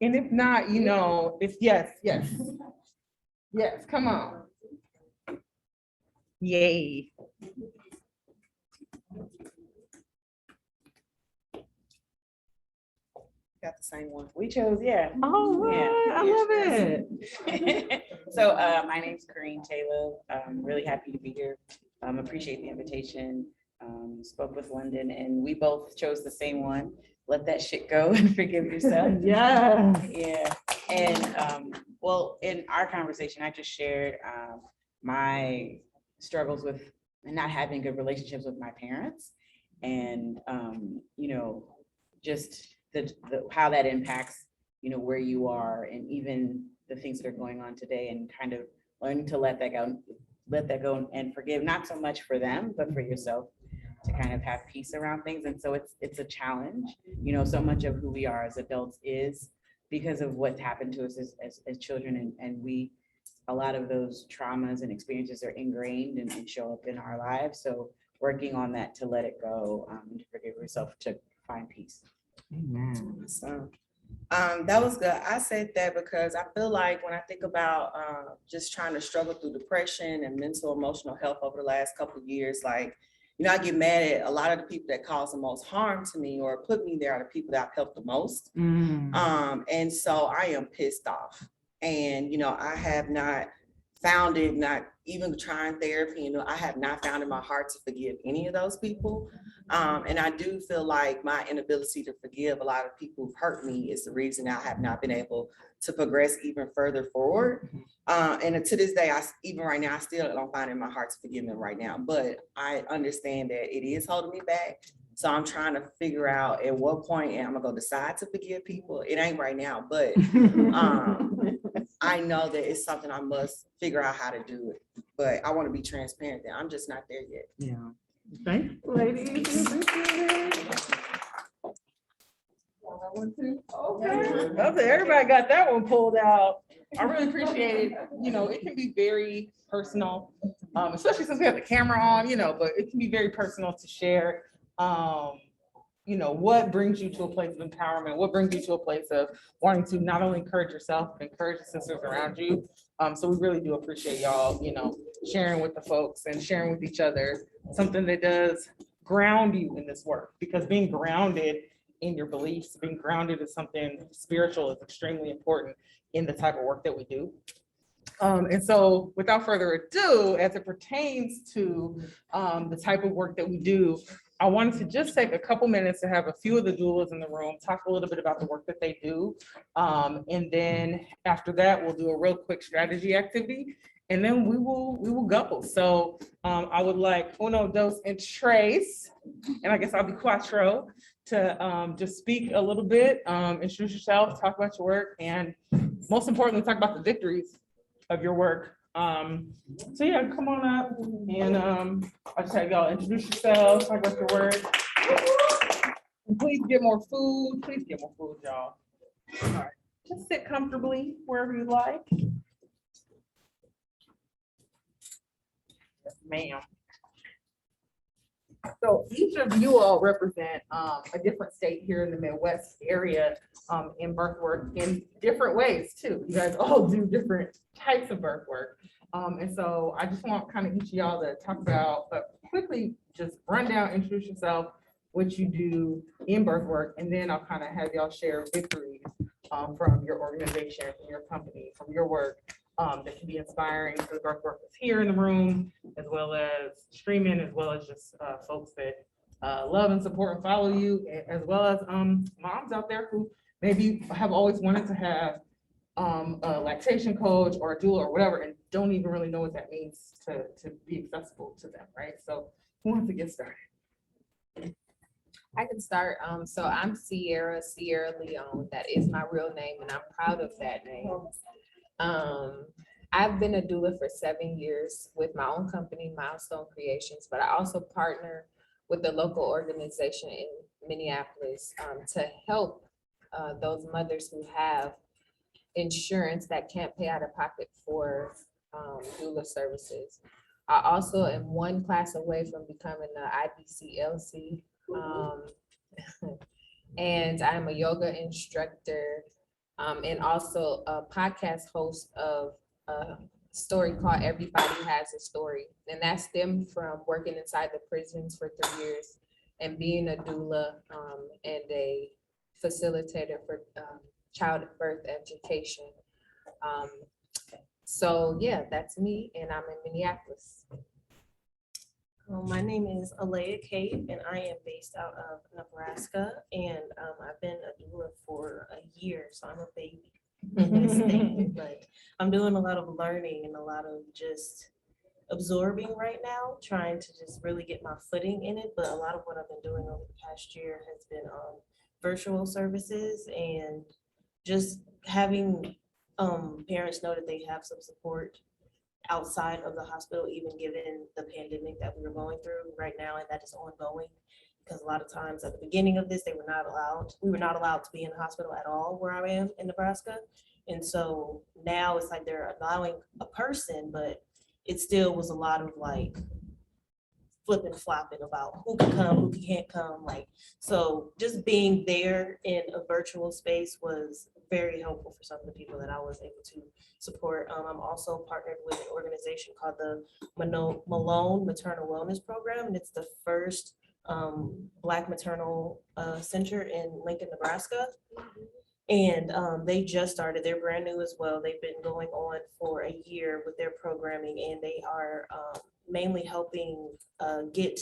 And if not, you know, if yes, come on. Yay. Got the same one. We chose, yeah. Oh, Yeah, I love it. So my name's Corinne Taylor. I'm really happy to be here. Appreciate the invitation. Spoke with London and we both chose the same one. Let that shit go and forgive yourself. Yeah. Yeah. And well, in our conversation, I just shared my struggles with not having good relationships with my parents and you know, just the how that impacts, you know, where you are and even the things that are going on today and kind of learning to let that go and forgive, not so much for them, but for yourself to kind of have peace around things. And so it's a challenge, you know, so much of who we are as adults is because of what's happened to us as children. And we, a lot of those traumas and experiences are ingrained and show up in our lives. So working on that to let it go, and to forgive yourself, to find peace. Amen. So, that was good. I said that because I feel like when I think about just trying to struggle through depression and mental emotional health over the last couple of years, like, you know, I get mad at a lot of the people that cause the most harm to me or put me there are the people that I've helped the most. And so I am pissed off. And, you know, I have not found it, not even trying therapy, you know, I have not found in my heart to forgive any of those people. And I do feel like my inability to forgive a lot of people who've hurt me is the reason I have not been able to progress even further forward. And to this day, even right now, I still don't find in my heart to forgive them right now, but I understand that it is holding me back. So I'm trying to figure out at what point am I gonna decide to forgive people. It ain't right now, but I know that it's something I must figure out how to do it. But I want to be transparent that I'm just not there yet. Yeah. Thank you, ladies. Okay, everybody got that one pulled out. I really appreciate it. You know, it can be very personal, especially since we have the camera on, you know, but it can be very personal to share, you know, what brings you to a place of empowerment, what brings you to a place of wanting to not only encourage yourself, but encourage the sisters around you. So we really do appreciate y'all, you know, sharing with the folks and sharing with each other something that does ground you in this work, because being grounded in your beliefs, being grounded in something spiritual is extremely important in the type of work that we do. And so without further ado, as it pertains to the type of work that we do, I wanted to just take a couple minutes to have a few of the doulas in the room talk a little bit about the work that they do. And then after that, we'll do a real quick strategy activity, and then we will go. So I would like uno, dos, and tres, and I guess I'll be cuatro, to just speak a little bit, introduce yourself, talk about your work, and most importantly, talk about the victories of your work. So yeah, come on up, and I'll just have y'all introduce yourselves, talk about your work. And please get more food, y'all. All right, just sit comfortably wherever you like. Yes, ma'am. So each of you all represent a different state here in the Midwest area in birth work in different ways too. You guys all do different types of birth work. And so I just want kind of each of y'all to talk about, but quickly just run down, introduce yourself, what you do in birth work, and then I'll kind of have y'all share victories from your organization, from your company, from your work. That can be inspiring to the birth workers here in the room, as well as streaming, as well as just folks that love and support and follow you, as well as moms out there who maybe have always wanted to have a lactation coach or a doula or whatever, and don't even really know what that means to be accessible to them, right? So who wants to get started? I can start. So I'm Sierra Leone. That is my real name, and I'm proud of that name. I've been a doula for 7 years with my own company, Milestone Creations, but I also partner with a local organization in Minneapolis to help those mothers who have insurance that can't pay out of pocket for doula services. I also am one class away from becoming an IBCLC. And I'm a yoga instructor and also a podcast host of a story called Everybody Has a Story. And that stemmed from working inside the prisons for 3 years and being a doula and a facilitator for childbirth education. So yeah, that's me, and I'm in Minneapolis. My name is Alea Cave, and I am based out of Nebraska, and I've been a doula for a year, so I'm a baby in this thing, but I'm doing a lot of learning and a lot of just absorbing right now, trying to just really get my footing in it. But a lot of what I've been doing over the past year has been virtual services and just having parents know that they have some support outside of the hospital, even given the pandemic that we were going through right now, and that is ongoing. Because a lot of times at the beginning of this, we were not allowed to be in the hospital at all where I am in Nebraska. And so now it's like they're allowing a person, but it still was a lot of like flipping, flopping about who can come, who can't come. Like, so just being there in a virtual space was very helpful for some of the people that I was able to support. I'm also partnered with an organization called the Malone Maternal Wellness Program, and it's the first Black maternal center in Lincoln, Nebraska. And they just started, they're brand new as well. They've been going on for a year with their programming, and they are mainly helping get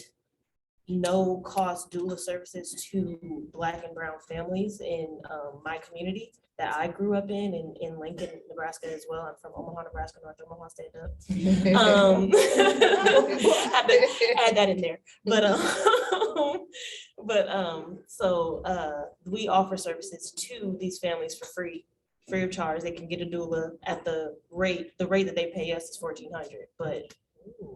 no-cost doula services to Black and brown families in my community that I grew up in Lincoln, Nebraska as well. I'm from Omaha, Nebraska, North Omaha, stand up. Had to add that in there. So we offer services to these families for free of charge. They can get a doula at the rate that they pay us is $1,400, but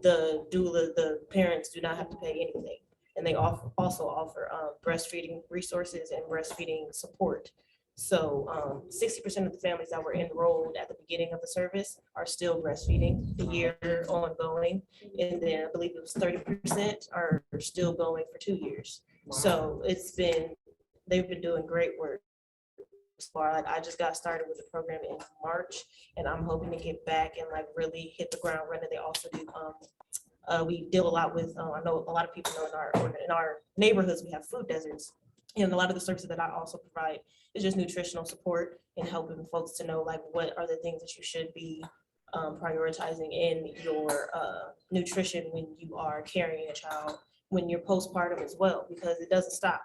the doula, the parents do not have to pay anything. And they also offer breastfeeding resources and breastfeeding support. So 60% of the families that were enrolled at the beginning of the service are still breastfeeding the year ongoing. And then I believe it was 30% are still going for 2 years. Wow. So they've been doing great work. Like I just got started with the program in March, and I'm hoping to get back and like really hit the ground running. They also do we deal a lot with I know a lot of people know in our neighborhoods we have food deserts, and a lot of the services that I also provide is just nutritional support and helping folks to know like what are the things that you should be prioritizing in your nutrition when you are carrying a child, when you're postpartum as well, because it doesn't stop.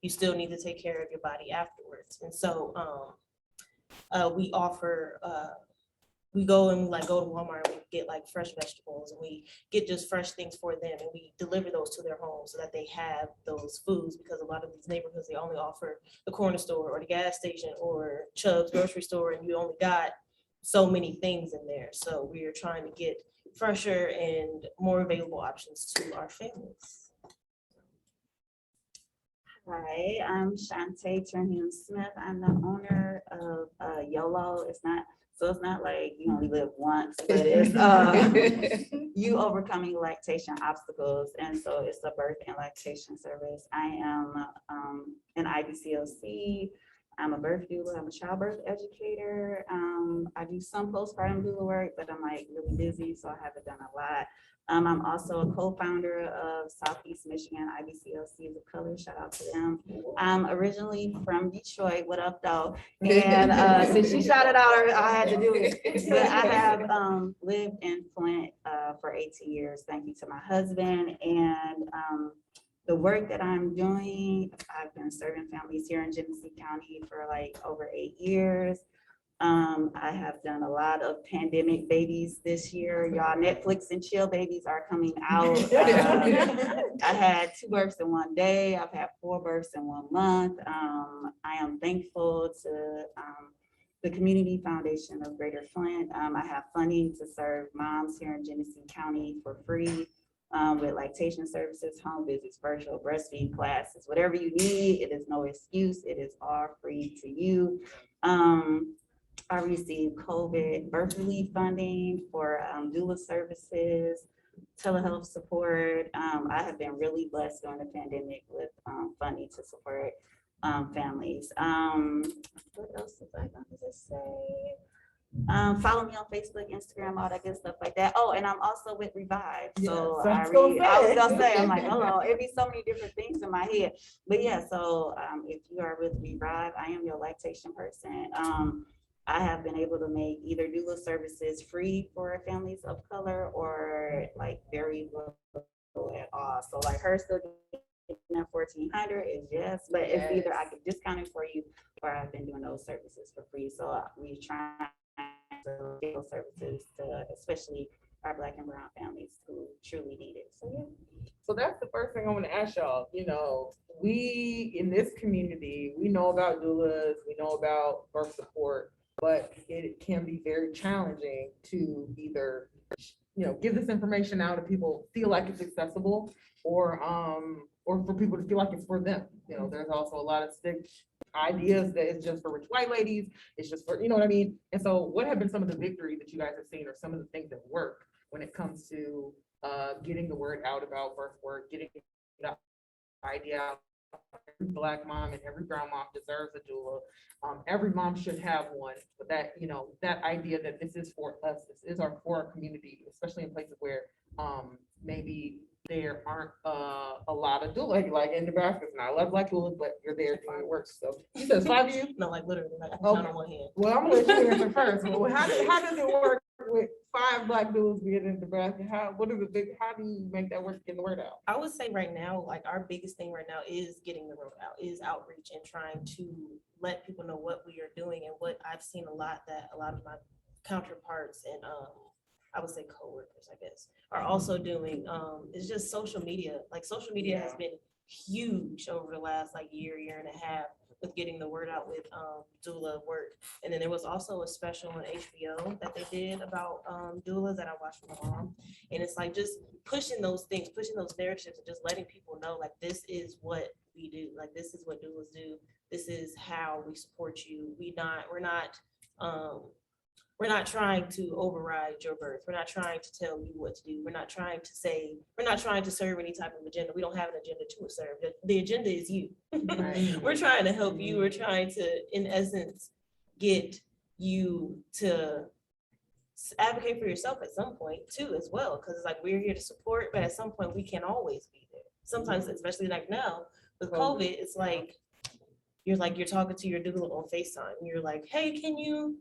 You still need to take care of your body afterwards. And so we offer, we go to Walmart and we get like fresh vegetables, and we get just fresh things for them, and we deliver those to their homes so that they have those foods, because a lot of these neighborhoods, they only offer the corner store or the gas station or Chubb's grocery store, and you only got so many things in there. So we are trying to get fresher and more available options to our families. Hi, I'm Shantae Turnham-Smith. I'm the owner of YOLO. It's not like you only live once, but it's you overcoming lactation obstacles. And so it's a birth and lactation service. I am an IBCLC. I'm a birth doula. I'm a childbirth educator. I do some postpartum doula work, but I'm like really busy, so I haven't done a lot. I'm also a co-founder of Southeast Michigan IBCLC of Color. Shout out to them. I'm originally from Detroit. What up, though? And since you shouted out, I had to do it. But I have lived in Flint for 18 years. Thank you to my husband. And the work that I'm doing, I've been serving families here in Genesee County for like over 8 years. I have done a lot of pandemic babies this year. Y'all, Netflix and chill babies are coming out. I had 2 births in 1 day. I've had 4 births in 1 month. I am thankful to the Community Foundation of Greater Flint. I have funding to serve moms here in Genesee County for free with lactation services, home visits, virtual breastfeeding classes, whatever you need. It is no excuse. It is all free to you. I received COVID birth relief funding for doula services, telehealth support. I have been really blessed during the pandemic with funding to support families. What else was I going to say? Follow me on Facebook, Instagram, all that good stuff like that. Oh, and I'm also with Revive. So Yes, I was gonna say, I'm like, hello, it be so many different things in my head. But yeah, so if you are with Revive, I am your lactation person. I have been able to make either doula services free for families of color or like very low at all. So like her still getting that 1,400 is yes, but it's either I could discount it for you or I've been doing those services for free. So we try to give those services to especially our Black and brown families who truly need it. So yeah. So that's the first thing I want to ask y'all. You know, we in this community, we know about doulas, we know about birth support, but it can be very challenging to either, you know, give this information out and people feel like it's accessible, or for people to feel like it's for them. You know, there's also a lot of stick ideas that it's just for rich white ladies, it's just for, you know what I mean? And so what have been some of the victories that you guys have seen, or some of the things that work when it comes to getting the word out about birth work, getting the idea out? Every Black mom and every brown mom deserves a doula. Every mom should have one, but that, you know, that idea that this is for us, this is for our community, especially in places where maybe there aren't a lot of doulas, like in Nebraska, it's not a lot of Black doulas, but you're there doing your work. So you said 5 of you? No, like literally, like I can Okay. count on one hand. Well, I'm gonna let you answer first. Well, how does it work with 5 Black doulas being in Nebraska? How do you make that work, getting the word out? I would say right now, like our biggest thing right now is getting the word out, is outreach and trying to let people know what we are doing. And what I've seen a lot that a lot of my counterparts and I would say coworkers, I guess, are also doing is just social media. Like social media has been huge over the last like year and a half with getting the word out with doula work. And then there was also a special on HBO that they did about doulas that I watched with my mom. And it's like just pushing those things, pushing those narratives, and just letting people know like this is what we do, like this is what doulas do, this is how we support you. We're not trying to override your birth. We're not trying to tell you what to do. We're not trying to serve any type of agenda. We don't have an agenda to serve. The agenda is you. Right. We're trying to help you. We're trying to, in essence, get you to advocate for yourself at some point too, as well. Because it's like we're here to support, but at some point we can't always be there. Sometimes, especially like now with COVID, it's like you're talking to your doula on FaceTime. You're like, hey, can you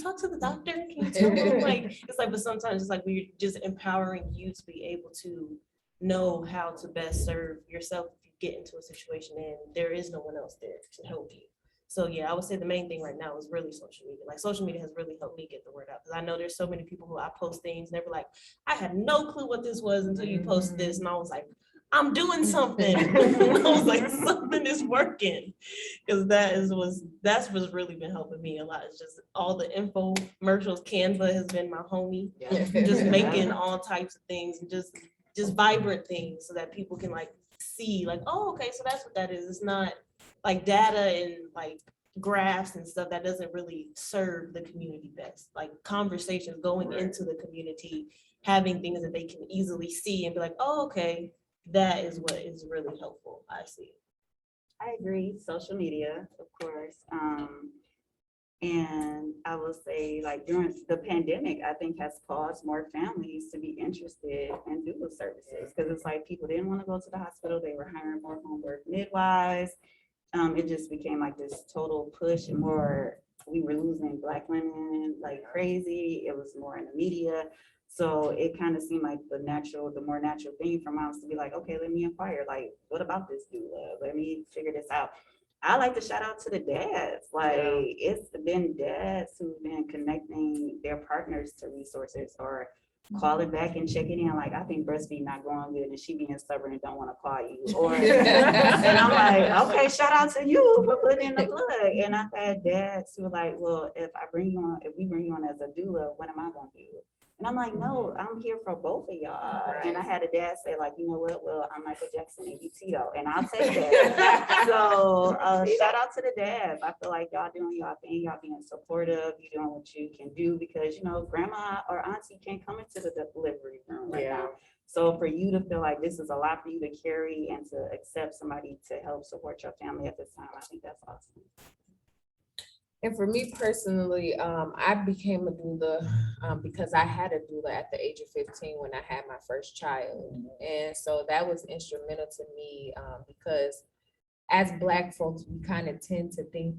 talk to the doctor? Can you tell them? Like, it's like, but sometimes it's like we're just empowering you to be able to know how to best serve yourself if you get into a situation and there is no one else there to help you. So yeah, I would say the main thing right now is really social media. Like social media has really helped me get the word out, because I know there's so many people who I post things and they're like, I had no clue what this was until you posted this, and I was like, I'm doing something. I was like, something is working, because that's what's really been helping me a lot. It's just all the infomercials. Canva has been my homie, just making all types of things and just vibrant things so that people can like see like, oh, okay, so that's what that is. It's not like data and like graphs and stuff that doesn't really serve the community best. Like conversations going into the community, having things that they can easily see and be like, oh, okay, that is what is really helpful. I see. I agree. Social media, of course. And I will say, like during the pandemic, I think has caused more families to be interested in doula services, because it's like people didn't want to go to the hospital. They were hiring more home birth midwives. It just became like this total push, and more, we were losing Black women like crazy. It was more in the media. So it kind of seemed like the more natural thing for moms to be like, okay, let me inquire, like, what about this doula? Let me figure this out. I like to shout out to the dads. Like, it's been dads who've been connecting their partners to resources, or calling back and checking in, like, I think breastfeeding not going good, and she being stubborn and don't want to call you. Or and I'm like, okay, shout out to you for putting in the plug. And I've had dads who are like, well, if we bring you on as a doula, what am I going to do? And I'm like, no, I'm here for both of y'all. And I had a dad say like, you know what, well, I'm Michael Jackson and you Tito, and I'll take that. So shout out to the dads. I feel like y'all doing y'all thing, y'all being supportive, you doing what you can do, because you know, grandma or auntie can't come into the delivery room right now. So for you to feel like this is a lot for you to carry and to accept somebody to help support your family at this time, I think that's awesome. And for me personally, I became a doula because I had a doula at the age of 15 when I had my first child. And so that was instrumental to me because as Black folks, we kind of tend to think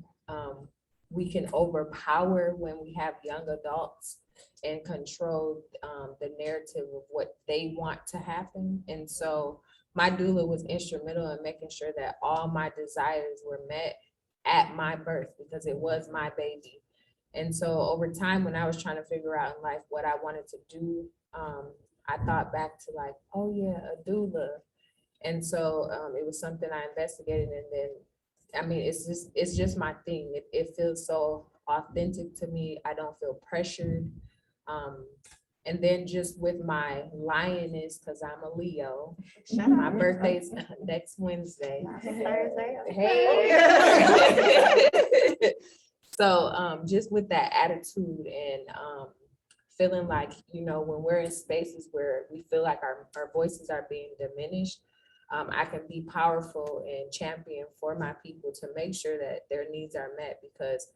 we can overpower when we have young adults and control the narrative of what they want to happen. And so my doula was instrumental in making sure that all my desires were met at my birth, because it was my baby. And so over time, when I was trying to figure out in life what I wanted to do, I thought back to like, oh yeah, a doula. And so it was something I investigated, and then, I mean, it's just my thing. It feels so authentic to me. I don't feel pressured. And then just with my lioness, because I'm a Leo, my birthday's next Wednesday. Hey. So just with that attitude and feeling like, you know, when we're in spaces where we feel like our voices are being diminished, I can be powerful and champion for my people to make sure that their needs are met, because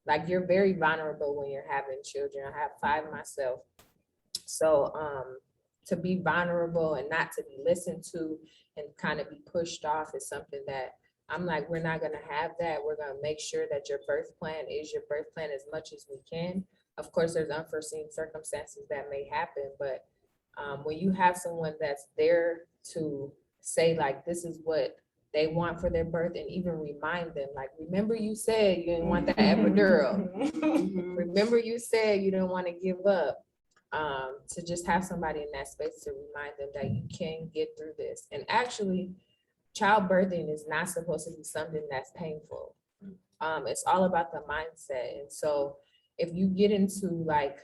like you're very vulnerable when you're having children. I have 5 myself. So to be vulnerable and not to be listened to and kind of be pushed off is something that I'm like, we're not going to have that. We're going to make sure that your birth plan is your birth plan as much as we can. Of course, there's unforeseen circumstances that may happen, but when you have someone that's there to say like, this is what they want for their birth, and even remind them, like, remember you said you didn't want that epidural. Remember you said you didn't want to give up. To just have somebody in that space to remind them that you can get through this. And actually, childbirthing is not supposed to be something that's painful. It's all about the mindset. And so if you get into like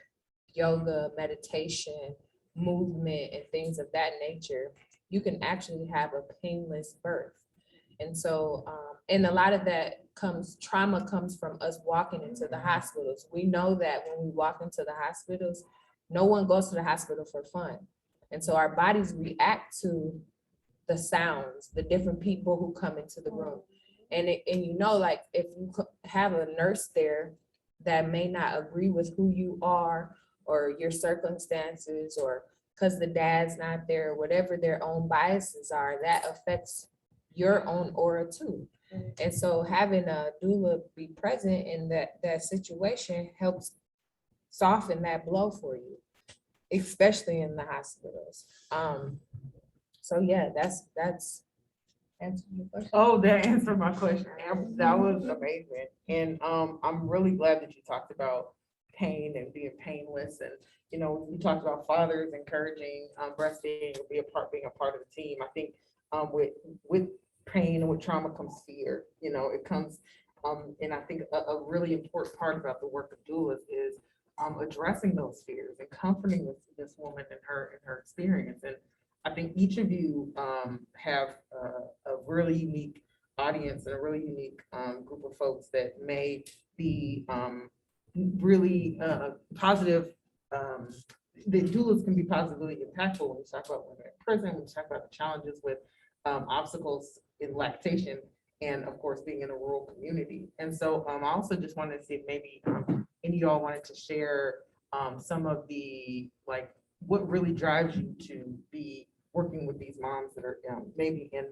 yoga, meditation, movement, and things of that nature, you can actually have a painless birth. And so, and a lot of that trauma comes from us walking into the hospitals. We know that when we walk into the hospitals, no one goes to the hospital for fun. And so our bodies react to the sounds, the different people who come into the room. And you know, like if you have a nurse there that may not agree with who you are or your circumstances, or because the dad's not there, whatever their own biases are, that affects your own aura too. And so having a doula be present in that situation helps soften that blow for you, especially in the hospitals. So yeah, that's answered your question. Oh, that answered my question. That was amazing. And I'm really glad that you talked about pain and being painless. And, you know, you talked about fathers encouraging breastfeeding or being a part of the team. I think with pain and with trauma comes fear. You know, it comes, and I think a really important part about the work of doulas is addressing those fears and comforting this woman and her experience. And I think each of you have a really unique audience and a really unique group of folks that may be really positive. The doulas can be positively impactful when we talk about women in prison, when we talk about the challenges with obstacles in lactation, and of course being in a rural community. And so I also just wanted to see if maybe any of y'all wanted to share some of the, like, what really drives you to be working with these moms that are maybe in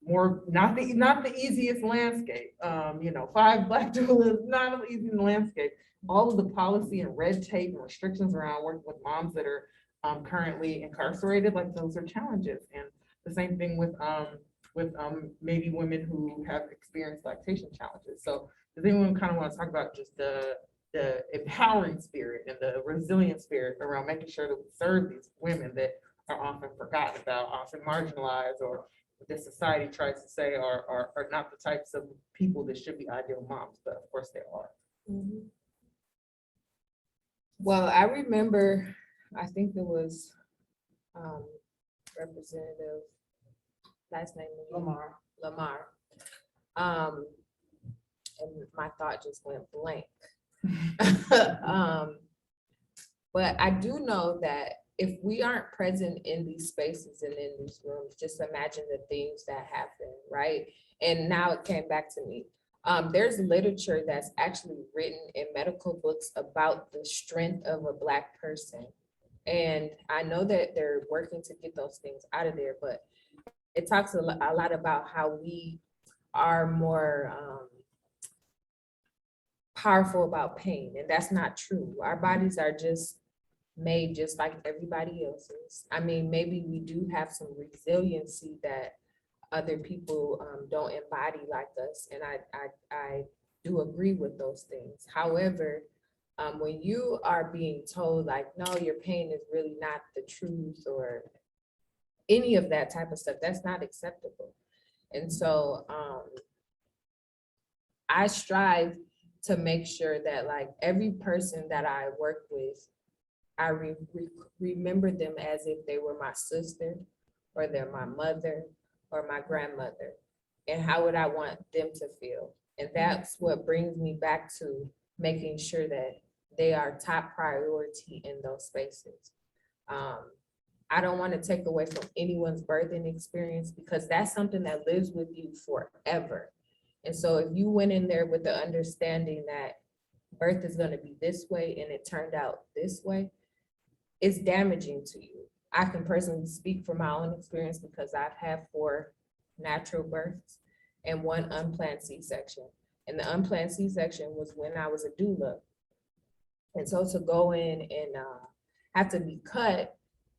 more, not the easiest landscape. You know, 5 Black doulas, not an easy landscape. All of the policy and red tape and restrictions around working with moms that are currently incarcerated, like those are challenges. And the same thing with maybe women who have experienced lactation challenges. So does anyone kind of want to talk about just the empowering spirit and the resilient spirit around making sure that we serve these women that are often forgotten about, often marginalized, or that society tries to say are not the types of people that should be ideal moms, but of course they are. Well, I remember I think it was Representative, last name again? Lamar. And my thought just went blank. But I do know that if we aren't present in these spaces and in these rooms, just imagine the things that happen, right? And now it came back to me. There's literature that's actually written in medical books about the strength of a Black person. And I know that they're working to get those things out of there, but it talks a lot about how we are more powerful about pain, and that's not true. Our bodies are just made just like everybody else's. I mean, maybe we do have some resiliency that other people don't embody like us, and I do agree with those things. However, when you are being told like, no, your pain is really not the truth or any of that type of stuff, that's not acceptable. And so I strive to make sure that like every person that I work with, I remember them as if they were my sister or they're my mother or my grandmother. And how would I want them to feel? And that's what brings me back to making sure that they are top priority in those spaces. I don't want to take away from anyone's birthing experience because that's something that lives with you forever. And so if you went in there with the understanding that birth is going to be this way and it turned out this way, it's damaging to you. I can personally speak from my own experience because I've had 4 natural births and 1 unplanned C-section. And the unplanned C-section was when I was a doula. And so to go in and have to be cut,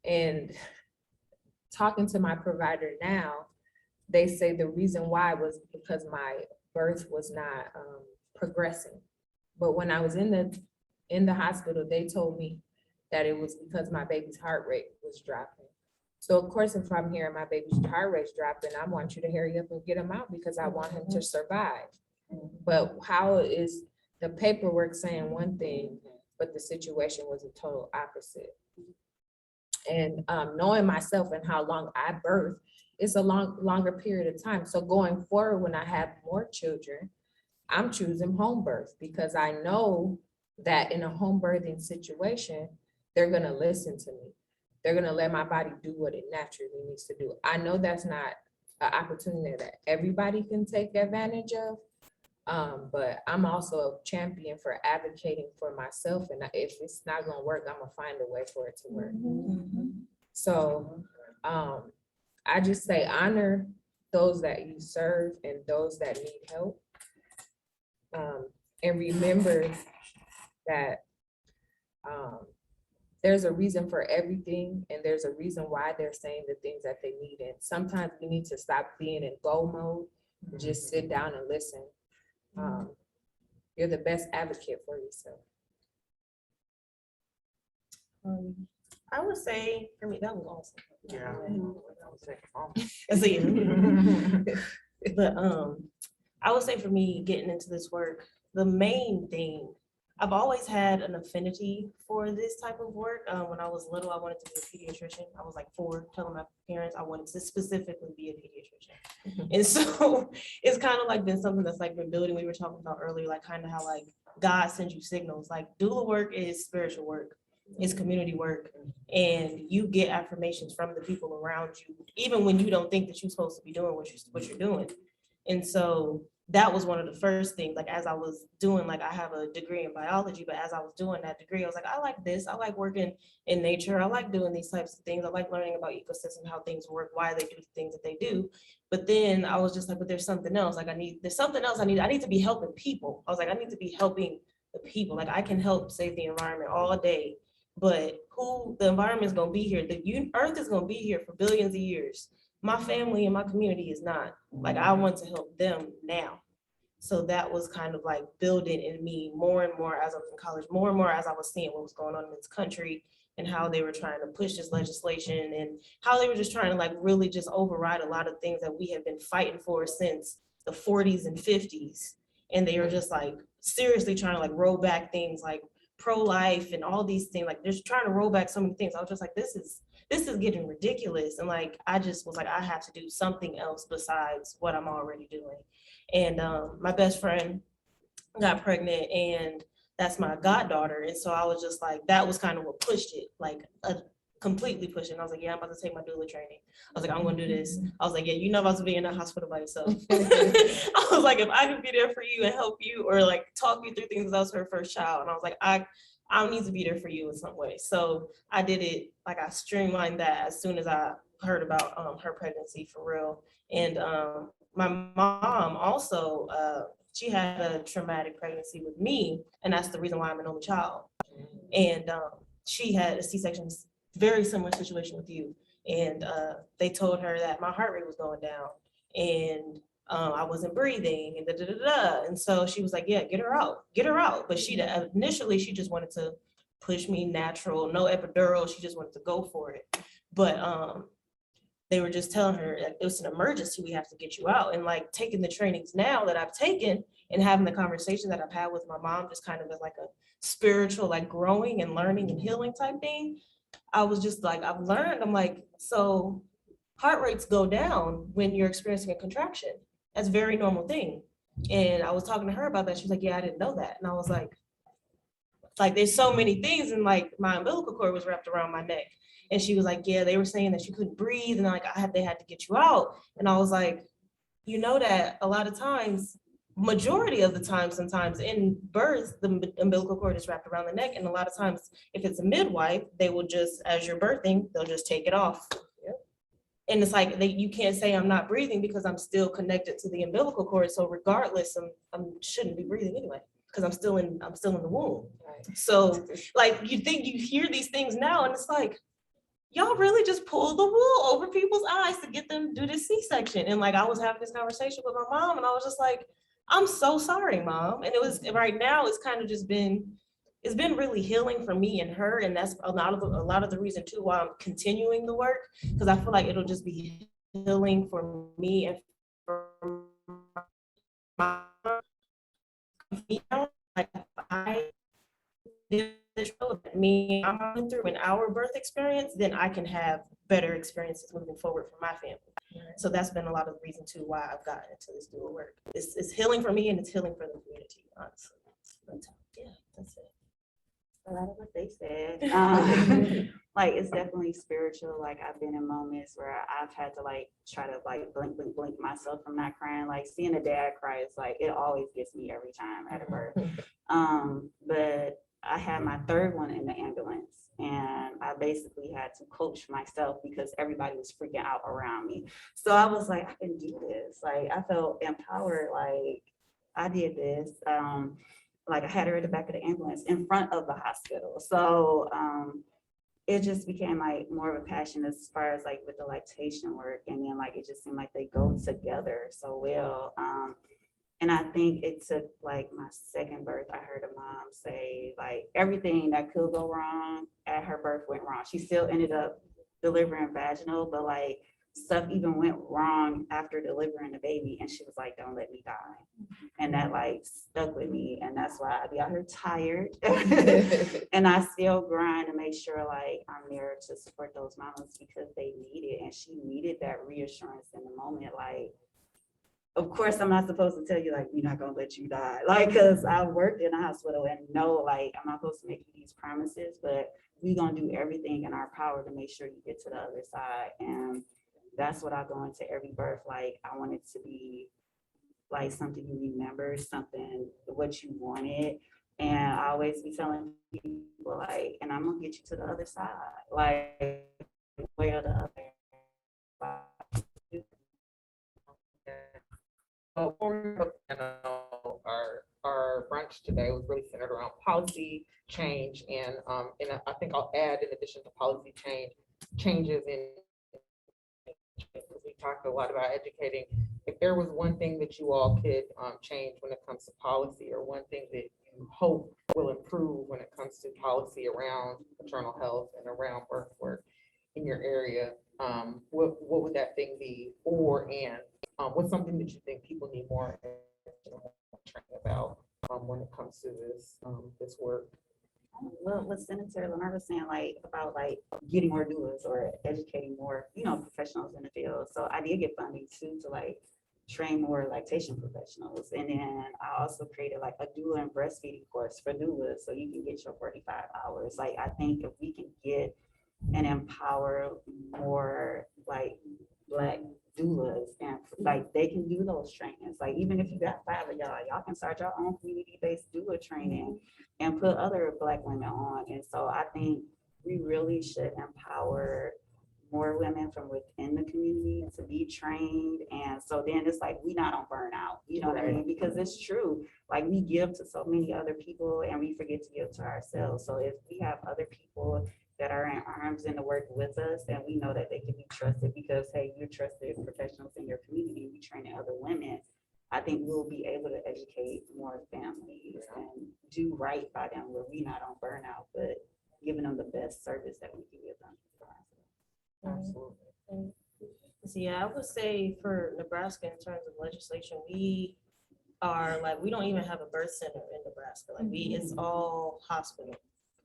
and talking to my provider now, they say the reason why was because my birth was not progressing. But when I was in the hospital, they told me that it was because my baby's heart rate was dropping. So of course, if I'm hearing my baby's heart rate's dropping, I want you to hurry up and get him out because I want him to survive. But how is the paperwork saying one thing, but the situation was a total opposite? And knowing myself and how long I birth, it's a longer period of time. So going forward, when I have more children, I'm choosing home birth because I know that in a home birthing situation, they're gonna listen to me. They're gonna let my body do what it naturally needs to do. I know that's not an opportunity that everybody can take advantage of, but I'm also a champion for advocating for myself. And if it's not gonna work, I'm gonna find a way for it to work. So I just say honor those that you serve and those that need help. And remember that there's a reason for everything, and there's a reason why they're saying the things that they need. And sometimes we need to stop being in go mode and just sit down and listen. You're the best advocate for yourself. I would say for me, that was awesome. Yeah. But I would say for me, getting into this work, the main thing, I've always had an affinity for this type of work. When I was little, I wanted to be a pediatrician. I was like 4, telling my parents I wanted to specifically be a pediatrician. And so it's kind of like been something that's like been building. We were talking about earlier, like kind of how like God sends you signals. Like doula work is spiritual work. It's community work, and you get affirmations from the people around you, even when you don't think that you're supposed to be doing what you're doing. And so that was one of the first things, like as I was doing, like I have a degree in biology, but as I was doing that degree, I was like, I like this. I like working in nature. I like doing these types of things. I like learning about ecosystem, how things work, why they do the things that they do. But then I was just like, but there's something else. Like there's something else I need to be helping people. I was like, I need to be helping the people. Like I can help save the environment all day, but the environment is gonna be here. The earth is gonna be here for billions of years. My family and my community is not. Like I want to help them now. So that was kind of like building in me more and more as I was in college, more and more as I was seeing what was going on in this country and how they were trying to push this legislation and how they were just trying to like really just override a lot of things that we have been fighting for since the 40s and 50s. And they were just like seriously trying to like roll back things like pro-life and all these things, like just trying to roll back so many things. I was just like, this is getting ridiculous. And like, I just was like, I have to do something else besides what I'm already doing. And my best friend got pregnant, and that's my goddaughter. And so I was just like, that was kind of what pushed it, like completely pushed it. And I was like, yeah, I'm about to take my doula training. I was like, I'm gonna do this. I was like, yeah, you know, about to be in the hospital by yourself. I was like, if I can be there for you and help you or like talk you through things, 'cause that was her first child. And I was like, I need to be there for you in some way. So I did it, like I streamlined that as soon as I heard about her pregnancy for real. And my mom also, she had a traumatic pregnancy with me, and that's the reason why I'm an only child. And she had a C-section, very similar situation with you. And they told her that my heart rate was going down, and I wasn't breathing, and da da da da. And so she was like, "Yeah, get her out." But initially she just wanted to push me natural, no epidural. She just wanted to go for it. But they were just telling her that it was an emergency, we have to get you out. And like taking the trainings now that I've taken and having the conversation that I've had with my mom, just kind of as like a spiritual, like growing and learning and healing type thing. I was just like, I've learned, I'm like, so heart rates go down when you're experiencing a contraction. That's a very normal thing. And I was talking to her about that. She was like, yeah, I didn't know that. And I was like, there's so many things. And like my umbilical cord was wrapped around my neck. And she was like, yeah, they were saying that you couldn't breathe. And like, they had to get you out. And I was like, you know that a lot of times, majority of the time, sometimes in birth, the umbilical cord is wrapped around the neck. And a lot of times, if it's a midwife, they will just, as you're birthing, they'll just take it off. And it's like, you can't say I'm not breathing because I'm still connected to the umbilical cord. So regardless, I shouldn't be breathing anyway, because I'm still in the womb. Right. So like, you think you hear these things now, and it's like, y'all really just pull the wool over people's eyes to get them to do this C-section. And like, I was having this conversation with my mom, and I was just like, I'm so sorry, Mom. And it was, right now, it's kind of just been, it's been really healing for me and her. And that's a lot of the reason too why I'm continuing the work, because I feel like it'll just be healing for me and for my, like, I did show that me, I'm going through an hour birth experience, then I can have better experiences moving forward for my family. Right. So that's been a lot of the reason too why I've gotten into this doula work. It's healing for me, and it's healing for the community, honestly. But yeah, that's it. A lot of what they said. Like, it's definitely spiritual. Like, I've been in moments where I've had to like try to like blink myself from not crying. Like, seeing a dad cry is like, it always gets me every time at a birth. But I had my third one in the ambulance, and I basically had to coach myself because everybody was freaking out around me. So I was like, I can do this. Like, I felt empowered. Like, I did this. Like, I had her at the back of the ambulance in front of the hospital. So it just became like more of a passion as far as like with the lactation work. And then like, it just seemed like they go together so well. And I think it took like my second birth, I heard a mom say like everything that could go wrong at her birth went wrong. She still ended up delivering vaginal, but like stuff even went wrong after delivering the baby. And she was like, don't let me die. And that like stuck with me. And that's why I be out here tired. And I still grind to make sure like I'm there to support those mamas because they need it. And she needed that reassurance in the moment. Like, of course, I'm not supposed to tell you, like, we're not gonna let you die. Like, cause I worked in a hospital and know, like, I'm not supposed to make you these promises, but we're gonna do everything in our power to make sure you get to the other side. And that's what I go into every birth. Like, I want it to be like something you remember, something what you wanted. And I always be telling people like, and I'm gonna get you to the other side, like way or the other. Our brunch today was really centered around policy change, and I think I'll add, in addition to policy changes in, because we talked a lot about educating. If there was one thing that you all could change when it comes to policy, or one thing that you hope will improve when it comes to policy around maternal health and around birth work in your area, what would that thing be? What's something that you think people need more training about when it comes to this work? Well, what Senator Lamar was saying, like, about like getting more doulas or educating more, professionals in the field. So I did get funding too, to like train more lactation professionals. And then I also created like a doula and breastfeeding course for doulas, so you can get your 45 hours. Like, I think if we can get and empower more like Black doulas, and like they can do those trainings. Like, even if you got 5 of y'all can start your own community-based doula training and put other Black women on. And so I think we really should empower more women from within the community to be trained. And so then it's like, we not on burnout, you know what I mean? Because it's true, like we give to so many other people and we forget to give to ourselves. So if we have other people that are in arms in the work with us, and we know that they can be trusted because, hey, you're trusted professionals in your community, we training other women, I think we'll be able to educate more families and do right by them, where we not on burnout, but giving them the best service that we can give them. Absolutely. So yeah, I would say for Nebraska, in terms of legislation, we are like, we don't even have a birth center in Nebraska. Like it's all hospital,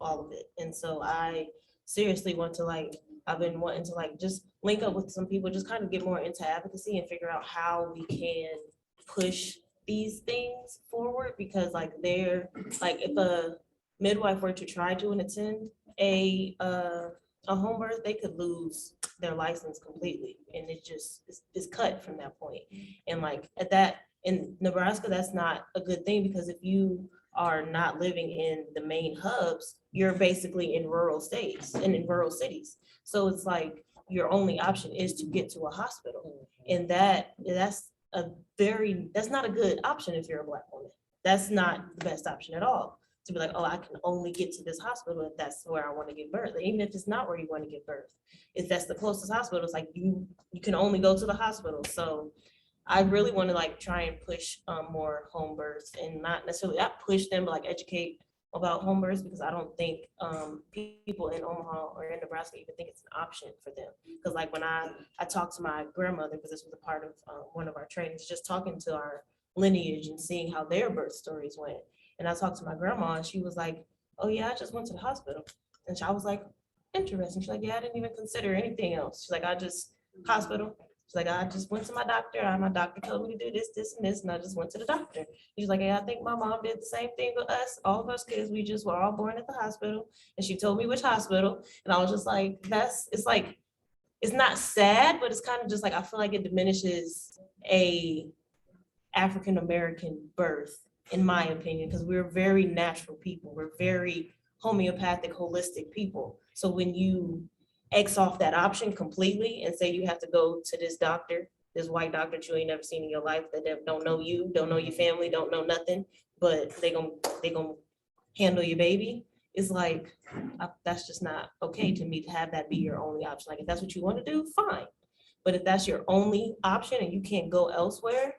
all of it. And so I seriously want to I've been wanting to just link up with some people, just kind of get more into advocacy and figure out how we can push these things forward, because they're if a midwife were to try to attend a home birth, they could lose their license completely, and it just is cut from that point. And at that in Nebraska, that's not a good thing, because if you are not living in the main hubs, you're basically in rural states and in rural cities. So it's your only option is to get to a hospital, and that's not a good option if you're a Black woman. That's not the best option at all, to be oh, I can only get to this hospital if that's where I want to give birth. Even if it's not where you want to give birth, if that's the closest hospital, it's you can only go to the hospital. So I really want to try and push more home births, and not necessarily push them, but educate about home births, because I don't think people in Omaha or in Nebraska even think it's an option for them. Because when I talked to my grandmother, because this was a part of one of our trainings, just talking to our lineage and seeing how their birth stories went. And I talked to my grandma, and she was like, oh yeah, I just went to the hospital. And I was like, interesting. She's like, yeah, I didn't even consider anything else. She's like, I just hospital. She's like, I just went to my doctor. My doctor told me to do this, this, and this, and I just went to the doctor. She's like, yeah, I think my mom did the same thing with us. All of us kids, we just were all born at the hospital. And she told me which hospital. And I was just like, it's not sad, but it's kind of just I feel like it diminishes a African-American birth, in my opinion, because we're very natural people. We're very homeopathic, holistic people. So when you X off that option completely and say you have to go to this doctor, this white doctor that you ain't never seen in your life, that don't know you, don't know your family, don't know nothing, but they gonna handle your baby, it's that's just not okay to me, to have that be your only option. If that's what you want to do, fine. But if that's your only option and you can't go elsewhere,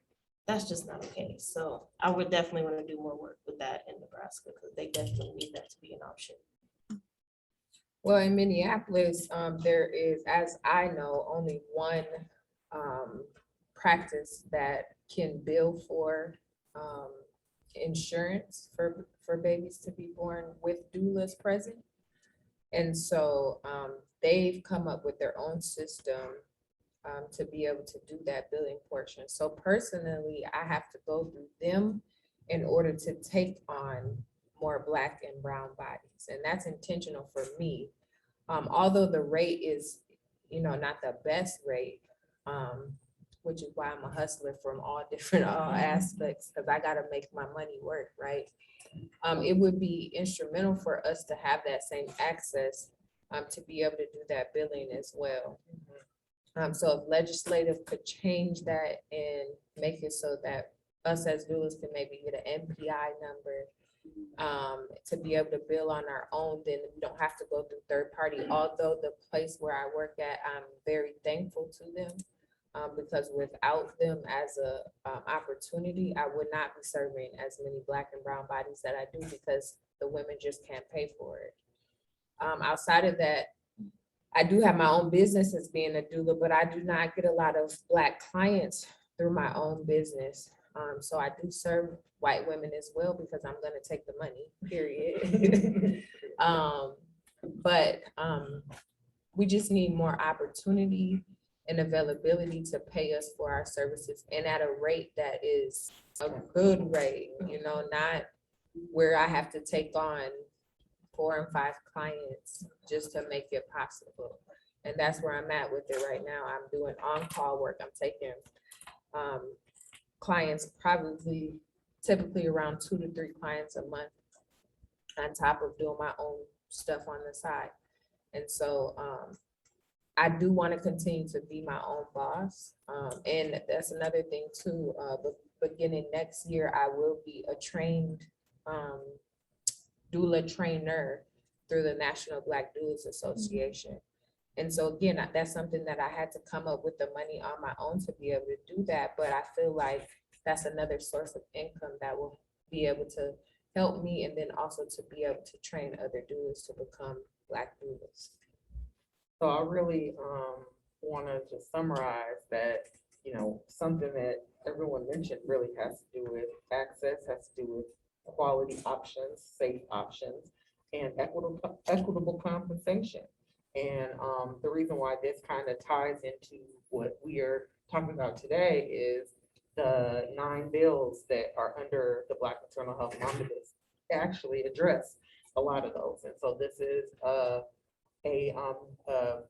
that's just not okay. So I would definitely want to do more work with that in Nebraska, because they definitely need that to be an option. Well, in Minneapolis, there is, as I know, only one practice that can bill for insurance for babies to be born with doulas present. And so they've come up with their own system to be able to do that billing portion. So personally, I have to go through them in order to take on more Black and brown bodies. And that's intentional for me. Although the rate is, not the best rate, which is why I'm a hustler from all different aspects, because I got to make my money work, right? It would be instrumental for us to have that same access to be able to do that billing as well. So if legislative could change that and make it so that us as doulas can maybe get an MPI number to be able to bill on our own, then we don't have to go through third party. Although the place where I work at, I'm very thankful to them because without them as a opportunity, I would not be serving as many Black and brown bodies that I do, because the women just can't pay for it. Outside of that, I do have my own business as being a doula, but I do not get a lot of Black clients through my own business. So I do serve white women as well, because I'm going to take the money, period. But we just need more opportunity and availability to pay us for our services and at a rate that is a good rate, you know, not where I have to take on 4 and 5 clients just to make it possible. And that's where I'm at with it right now. I'm doing on-call work. I'm taking clients typically around 2 to 3 clients a month on top of doing my own stuff on the side. And so I do want to continue to be my own boss. And that's another thing too, beginning next year, I will be a trained doula trainer through the National Black Doulas Association. And so again, that's something that I had to come up with the money on my own to be able to do that. But I feel like that's another source of income that will be able to help me, and then also to be able to train other doulas to become Black doulas. So I really want to just summarize that, you know, something that everyone mentioned really has to do with access, has to do with quality options, safe options, and equitable compensation. And the reason why this kind of ties into what we are talking about today is the 9 bills that are under the Black Maternal Health Momnibus actually address a lot of those. And so this is a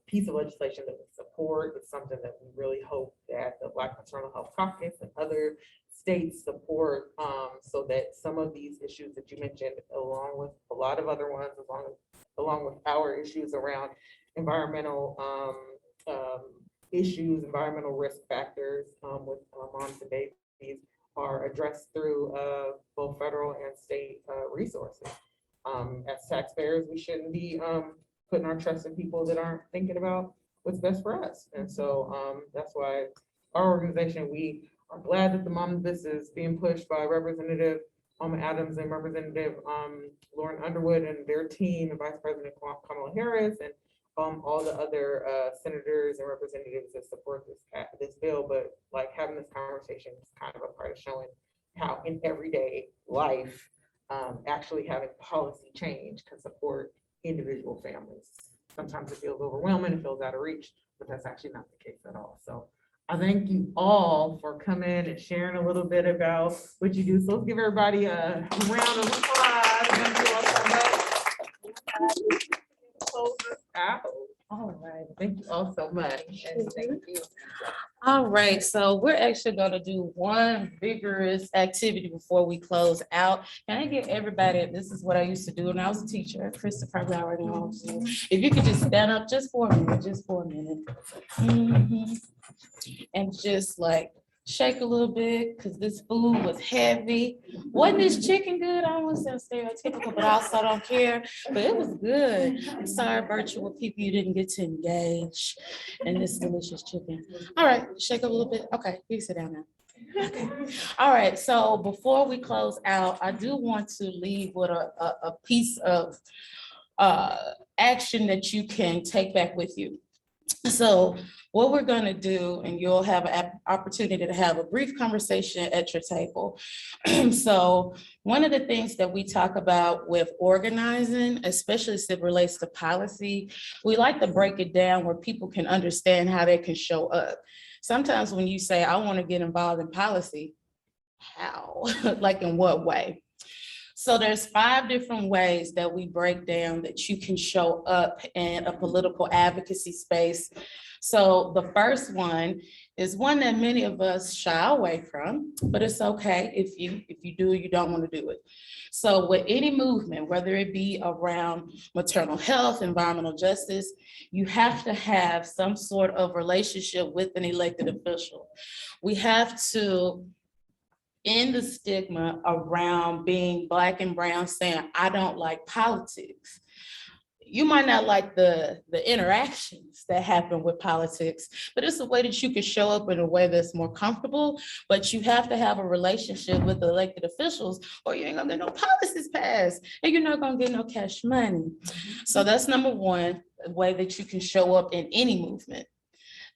piece of legislation that we support. It's something that we really hope that the Black Maternal Health Caucus and other states support, so that some of these issues that you mentioned, along with a lot of other ones, along with our issues around environmental issues, environmental risk factors with moms and babies, are addressed through both federal and state resources. As taxpayers, we shouldn't be putting our trust in people that aren't thinking about what's best for us. And so that's why our organization, we are glad that the Momnibus is being pushed by Representative Adams and Representative Lauren Underwood and their team, and Vice President Kamala Harris, and all the other senators and representatives that support this bill. But like, having this conversation is kind of a part of showing how in everyday life, actually having policy change can support individual families. Sometimes it feels overwhelming, it feels out of reach, but that's actually not the case at all. So I thank you all for coming and sharing a little bit about what you do. So let's give everybody a round of applause. Thank you all so much. Close us out. All right. Thank you all so much. And thank you. All right, so we're actually going to do one vigorous activity before we close out. Can I get everybody, this is what I used to do when I was a teacher, Krista probably already knows. If you could just stand up just for a minute, Mhm. And just like shake a little bit, because this food was heavy. Wasn't this chicken good? I don't want to sound stereotypical, but I also don't care, but it was good. I'm sorry, virtual people, you didn't get to engage in this delicious chicken. All right, shake a little bit. Okay, you can sit down now. Okay. All right, so before we close out, I do want to leave with a piece of action that you can take back with you. So what we're going to do, and you'll have an opportunity to have a brief conversation at your table. So one of the things that we talk about with organizing, especially as it relates to policy, we like to break it down where people can understand how they can show up. Sometimes when you say, I want to get involved in policy, how? Like in what way? So there's 5 different ways that we break down that you can show up in a political advocacy space. So the first one is one that many of us shy away from, but it's okay if you do, you don't want to do it. So with any movement, whether it be around maternal health, environmental justice, you have to have some sort of relationship with an elected official. We have to end the stigma around being Black and brown, saying, I don't like politics. You might not like the interactions that happen with politics, but it's a way that you can show up in a way that's more comfortable, but you have to have a relationship with the elected officials or you ain't gonna get no policies passed and you're not gonna get no cash money. So that's number one, a way that you can show up in any movement.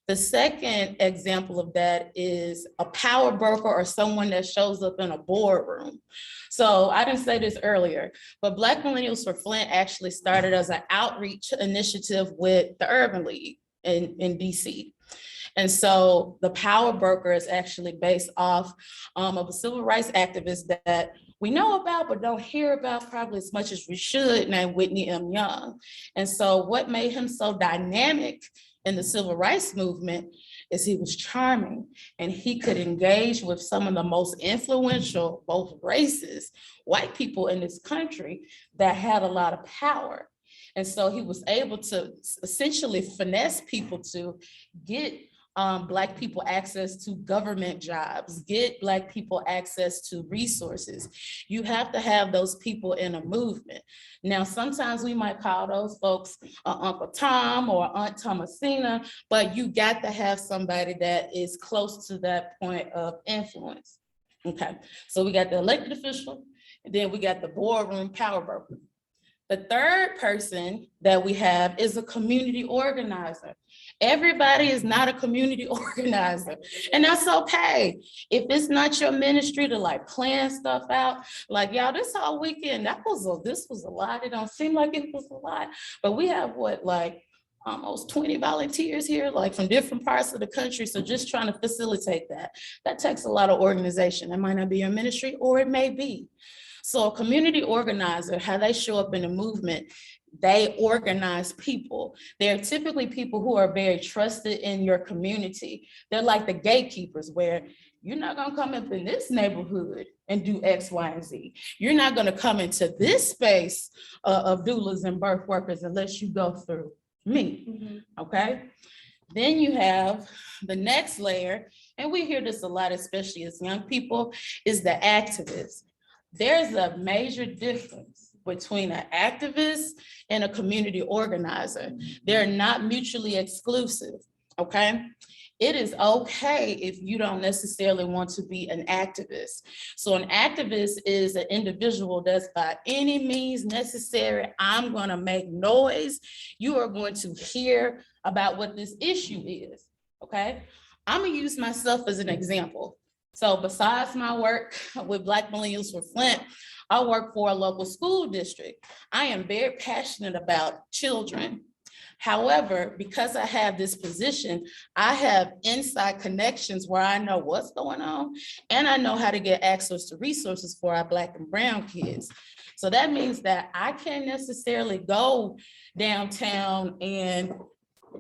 The second example of that is a power broker or someone that shows up in a boardroom. So I didn't say this earlier, but Black Millennials for Flint actually started as an outreach initiative with the Urban League in DC. And so the power broker is actually based off of a civil rights activist that we know about, but don't hear about probably as much as we should, named Whitney M. Young. And so what made him so dynamic in the civil rights movement is he was charming and he could engage with some of the most influential, both races, white people in this country that had a lot of power. And so he was able to essentially finesse people to get Black people access to government jobs, get Black people access to resources. You have to have those people in a movement. Now, sometimes we might call those folks Uncle Tom or Aunt Thomasina, but you got to have somebody that is close to that point of influence. Okay, so we got the elected official, and then we got the boardroom power broker. The third person that we have is a community organizer. Everybody is not a community organizer, and that's okay. If it's not your ministry to like plan stuff out, like y'all, this whole weekend, this was a lot. It don't seem like it was a lot, but we have like almost 20 volunteers here, like from different parts of the country. So just trying to facilitate that takes a lot of organization. It might not be your ministry, or it may be. So a community organizer, how they show up in a movement, they organize people. They're typically people who are very trusted in your community. They're like the gatekeepers, where you're not gonna come up in this neighborhood and do X, Y, and Z. You're not gonna come into this space of doulas and birth workers unless you go through me, okay? Then you have the next layer, and we hear this a lot, especially as young people, is the activists. There's a major difference between an activist and a community organizer. They're not mutually exclusive, okay? It is okay if you don't necessarily want to be an activist. So an activist is an individual that's by any means necessary, I'm gonna make noise. You are going to hear about what this issue is, okay? I'm gonna use myself as an example. So besides my work with Black Millennials for Flint, I work for a local school district. I am very passionate about children. However, because I have this position, I have inside connections where I know what's going on, and I know how to get access to resources for our Black and brown kids. So that means that I can't necessarily go downtown and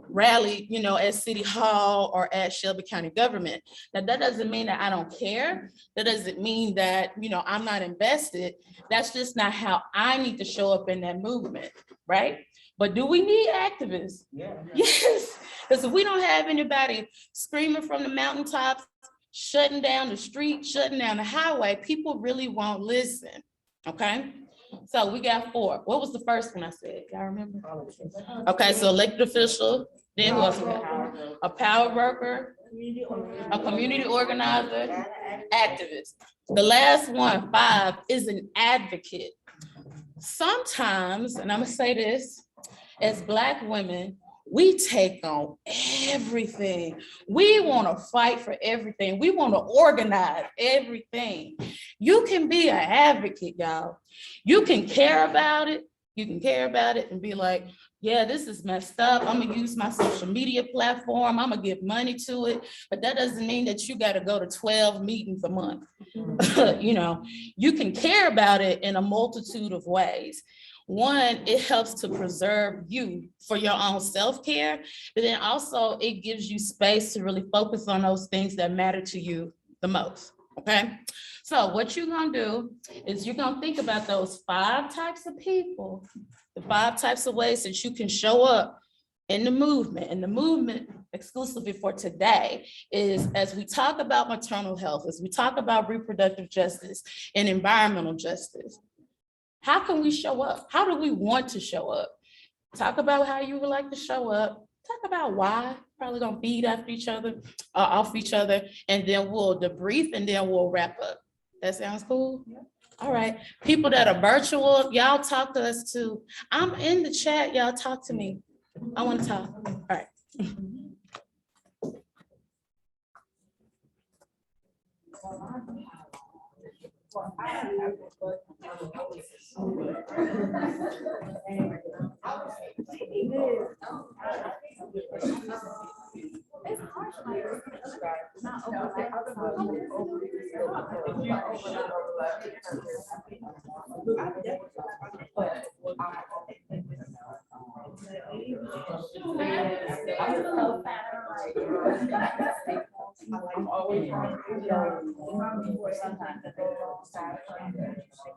rally, at City Hall or at Shelby County government. Now, that doesn't mean that I don't care. That doesn't mean that, I'm not invested. That's just not how I need to show up in that movement, right? But do we need activists? Yeah. Yes, because if we don't have anybody screaming from the mountaintops, shutting down the street, shutting down the highway, people really won't listen, okay? So we got 4. What was the first one I said? Y'all remember? Okay, so elected official, then who else we got? A power broker, a community organizer, activist. The last one, 5, is an advocate. Sometimes, and I'm gonna say this, as Black women, we take on everything. We want to fight for everything. We want to organize everything. You can be an advocate, y'all. You can care about it. You can care about it and be like, yeah, this is messed up. I'm gonna use my social media platform. I'm gonna give money to it. But that doesn't mean that you got to go to 12 meetings a month. You can care about it in a multitude of ways. One, it helps to preserve you for your own self-care, but then also it gives you space to really focus on those things that matter to you the most, okay? So what you're gonna do is you're gonna think about those 5 types of people, the 5 types of ways that you can show up in the movement. And the movement exclusively for today is, as we talk about maternal health, as we talk about reproductive justice and environmental justice, how can we show up? How do we want to show up? Talk about how you would like to show up. Talk about why. Probably gonna feed after each other, off each other, and then we'll debrief and then we'll wrap up. That sounds cool? Yeah. All right. People that are virtual, y'all talk to us too. I'm in the chat, y'all talk to me. I want to talk. All right. I'm always trying to sometimes they go alongside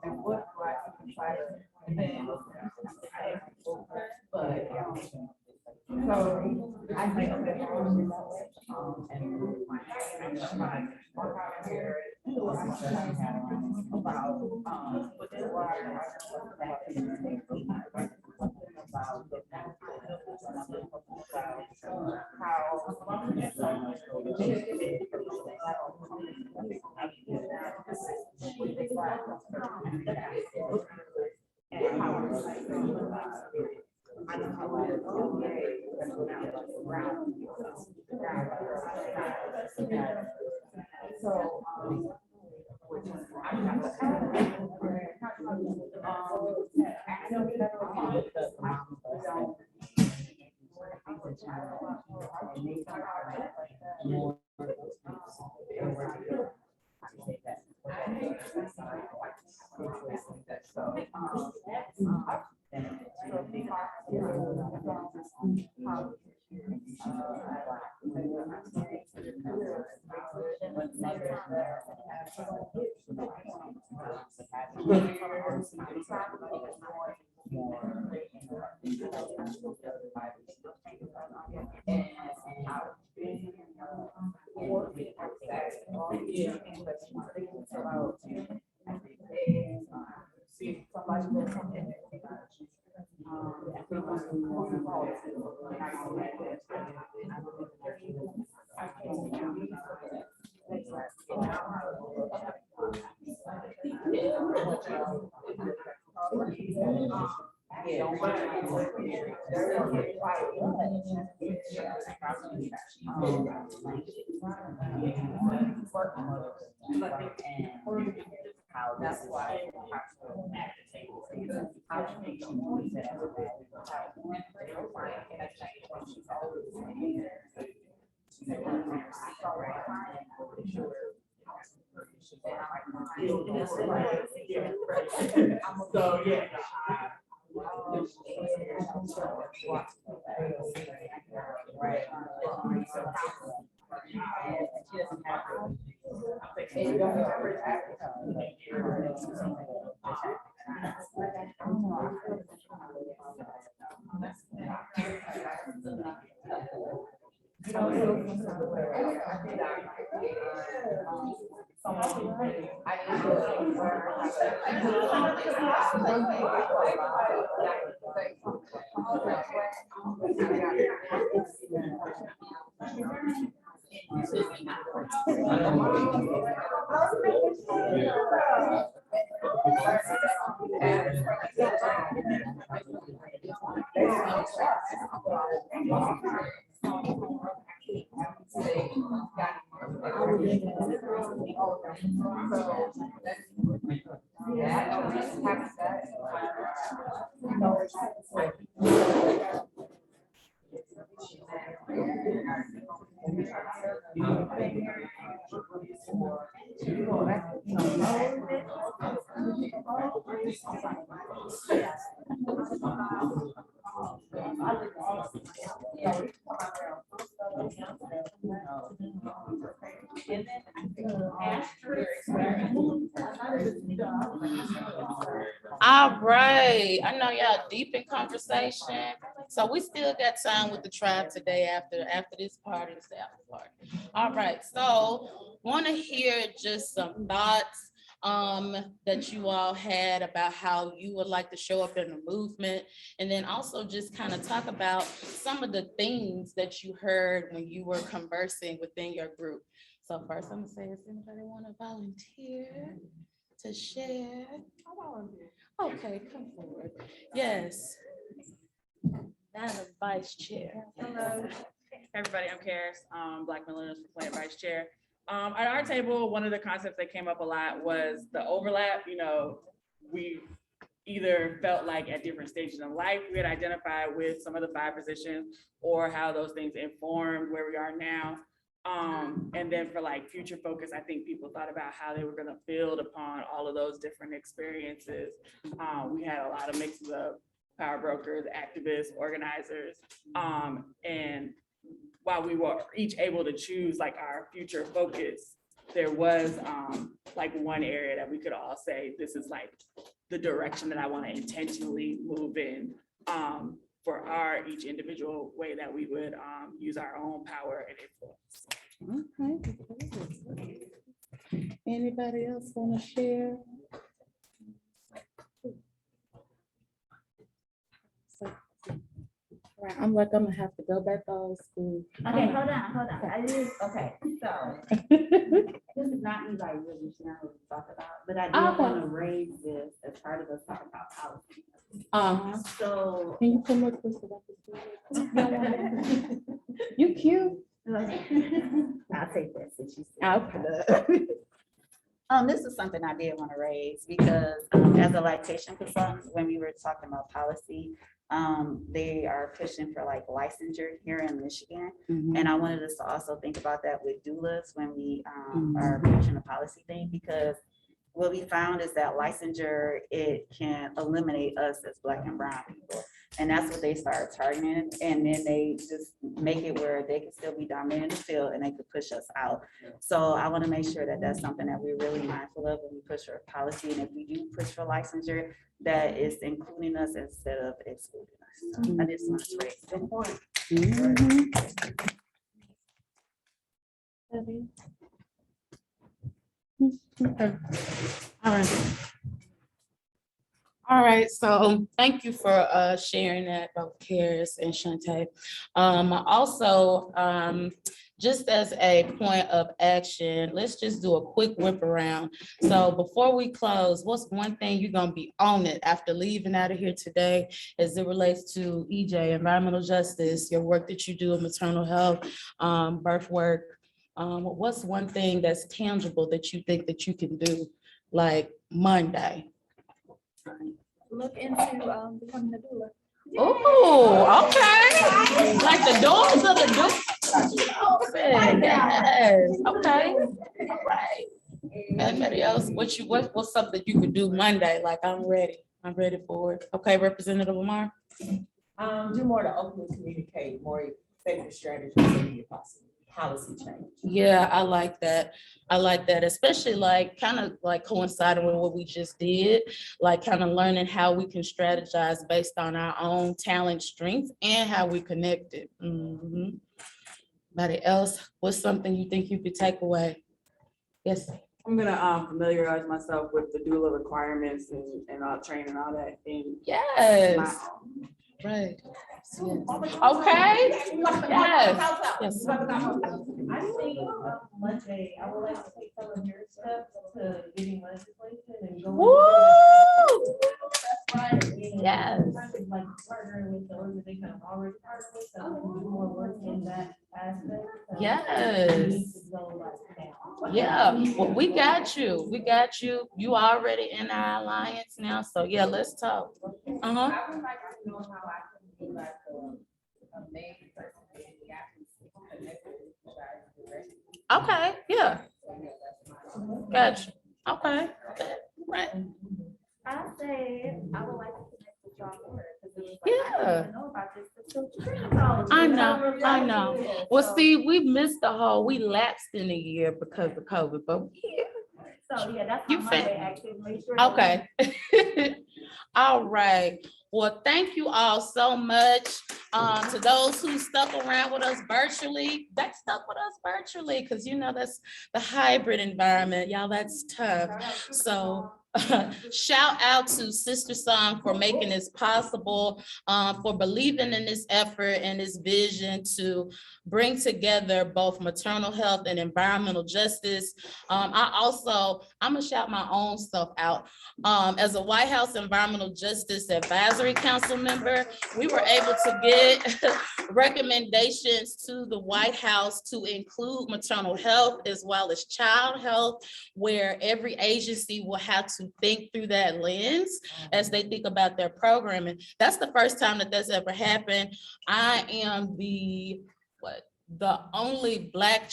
and what do I try to then but so I think that that's why at the table, how to make sure that so yeah. Right. All right, I know y'all deep in conversation, so we still got time with the tribe today after this party, this after party. All right, so want to hear just some thoughts that you all had about how you would like to show up in the movement, and then also just kind of talk about some of the things that you heard when you were conversing within your group. So first, I'm gonna say, does anybody want to volunteer to share? Okay, come forward. Yes. Madam Vice Chair. Hello, everybody. I'm Karis, Black Millennials for Flint Vice Chair. At our table, one of the concepts that came up a lot was the overlap. We either felt like at different stages in life, we had identified with some of the 5 positions, or how those things informed where we are now. And then for like future focus, I think people thought about how they were going to build upon all of those different experiences. We had a lot of mixes of power brokers, activists, organizers, and while we were each able to choose like our future focus, there was like one area that we could all say, this is like the direction that I want to intentionally move in for our each individual way that we would use our own power and influence. Okay. Anybody else want to share? Right, I'm like, I'm gonna have to go back to old school. Okay, hold on. Okay, so this is not me like really sharing what we talk about, but I did want to raise this as part of us talking about policy. So. Can you come up with something? You cute. I'll take that since you Okay. said. This is something I did want to raise because as a lactation consultant, when we were talking about policy, they are pushing for like licensure here in Michigan. And I wanted us to also think about that with doulas when we are pushing the policy thing, because what we found is that licensure, it can eliminate us as Black and brown people. And that's what they started targeting. And then they just make it where they can still be dominant in the field and they could push us out. So I want to make sure that that's something that we're really mindful of when we push for policy. And if we do push for licensure, that is including us instead of excluding us. So I just want to raise that point. Okay. All right, so thank you for sharing that, both Karis and Shantae. Also, just as a point of action, let's just do a quick whip around. So before we close, what's one thing you're gonna be on it after leaving out of here today as it relates to EJ, environmental justice, your work that you do in maternal health, birth work? What's one thing that's tangible that you think that you can do like Monday? Look into becoming a doula. Oh, okay. Like the doors of the doula. Open. Yes. Okay. All right. Anybody else? What's something you could do Monday? Like I'm ready for it. Okay, Representative Lamar. Do more to openly communicate, more effective strategies than your policy change. Yeah, I like that. Especially like kind of like coinciding with what we just did, like kind of learning how we can strategize based on our own talent, strengths, and how we connect it. Anybody else? What's something you think you could take away? Yes. I'm gonna familiarize myself with the doula requirements and training and all that. Yes. Right. Okay. Yes. I think Monday, I would like to take some of your steps to getting legislation and going. Woo! Yes. Like partnering with the organization I'm already part of, so we can do more work in that aspect. So Yes. we need to go like now. Yeah, well, we got you. You already in our alliance now. So yeah, let's talk. I would like to know how I can be like a main person in the action connected with you guys directly. Okay, yeah. Gotcha. Okay. Right. I say I would like to connect with y'all more. Yeah. Know about this. I know. Well, see, we missed we lapsed in a year because of COVID, but yeah. So yeah, that's You my fin- Monday activity. Okay. All right. Well, thank you all so much. To those who stuck around with us virtually, because you know that's the hybrid environment, y'all. That's tough. So shout out to Sister Song for making this possible, for believing in this effort and this vision to bring together both maternal health and environmental justice. I'm gonna shout my own self out. As a White House Environmental Justice Advisory Council member, we were able to get recommendations to the White House to include maternal health as well as child health, where every agency will have to think through that lens as they think about their programming. That's the first time that that's ever happened. I am the only Black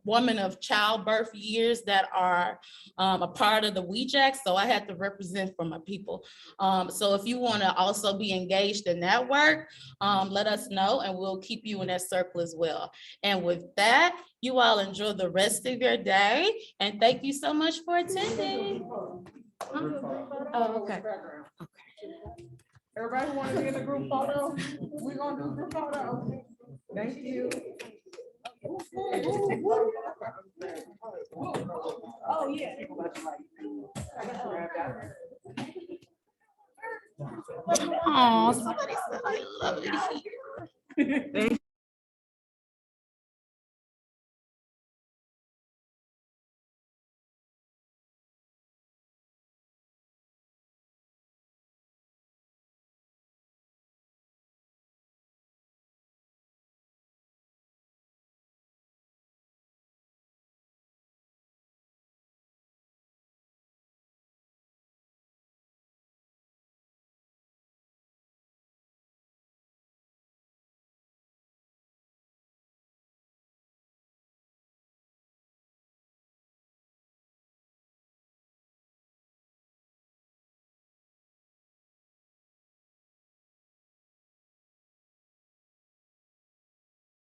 woman of childbirth years that are a part of the WEJAC, so I had to represent for my people. So if you want to also be engaged in that work, let us know and we'll keep you in that circle as well. And with that, you all enjoy the rest of your day and thank you so much for attending. Oh, okay. Everybody want to be in a group photo? We're gonna do group photo. Thank you. Oh, yeah. Oh, somebody said I love it here.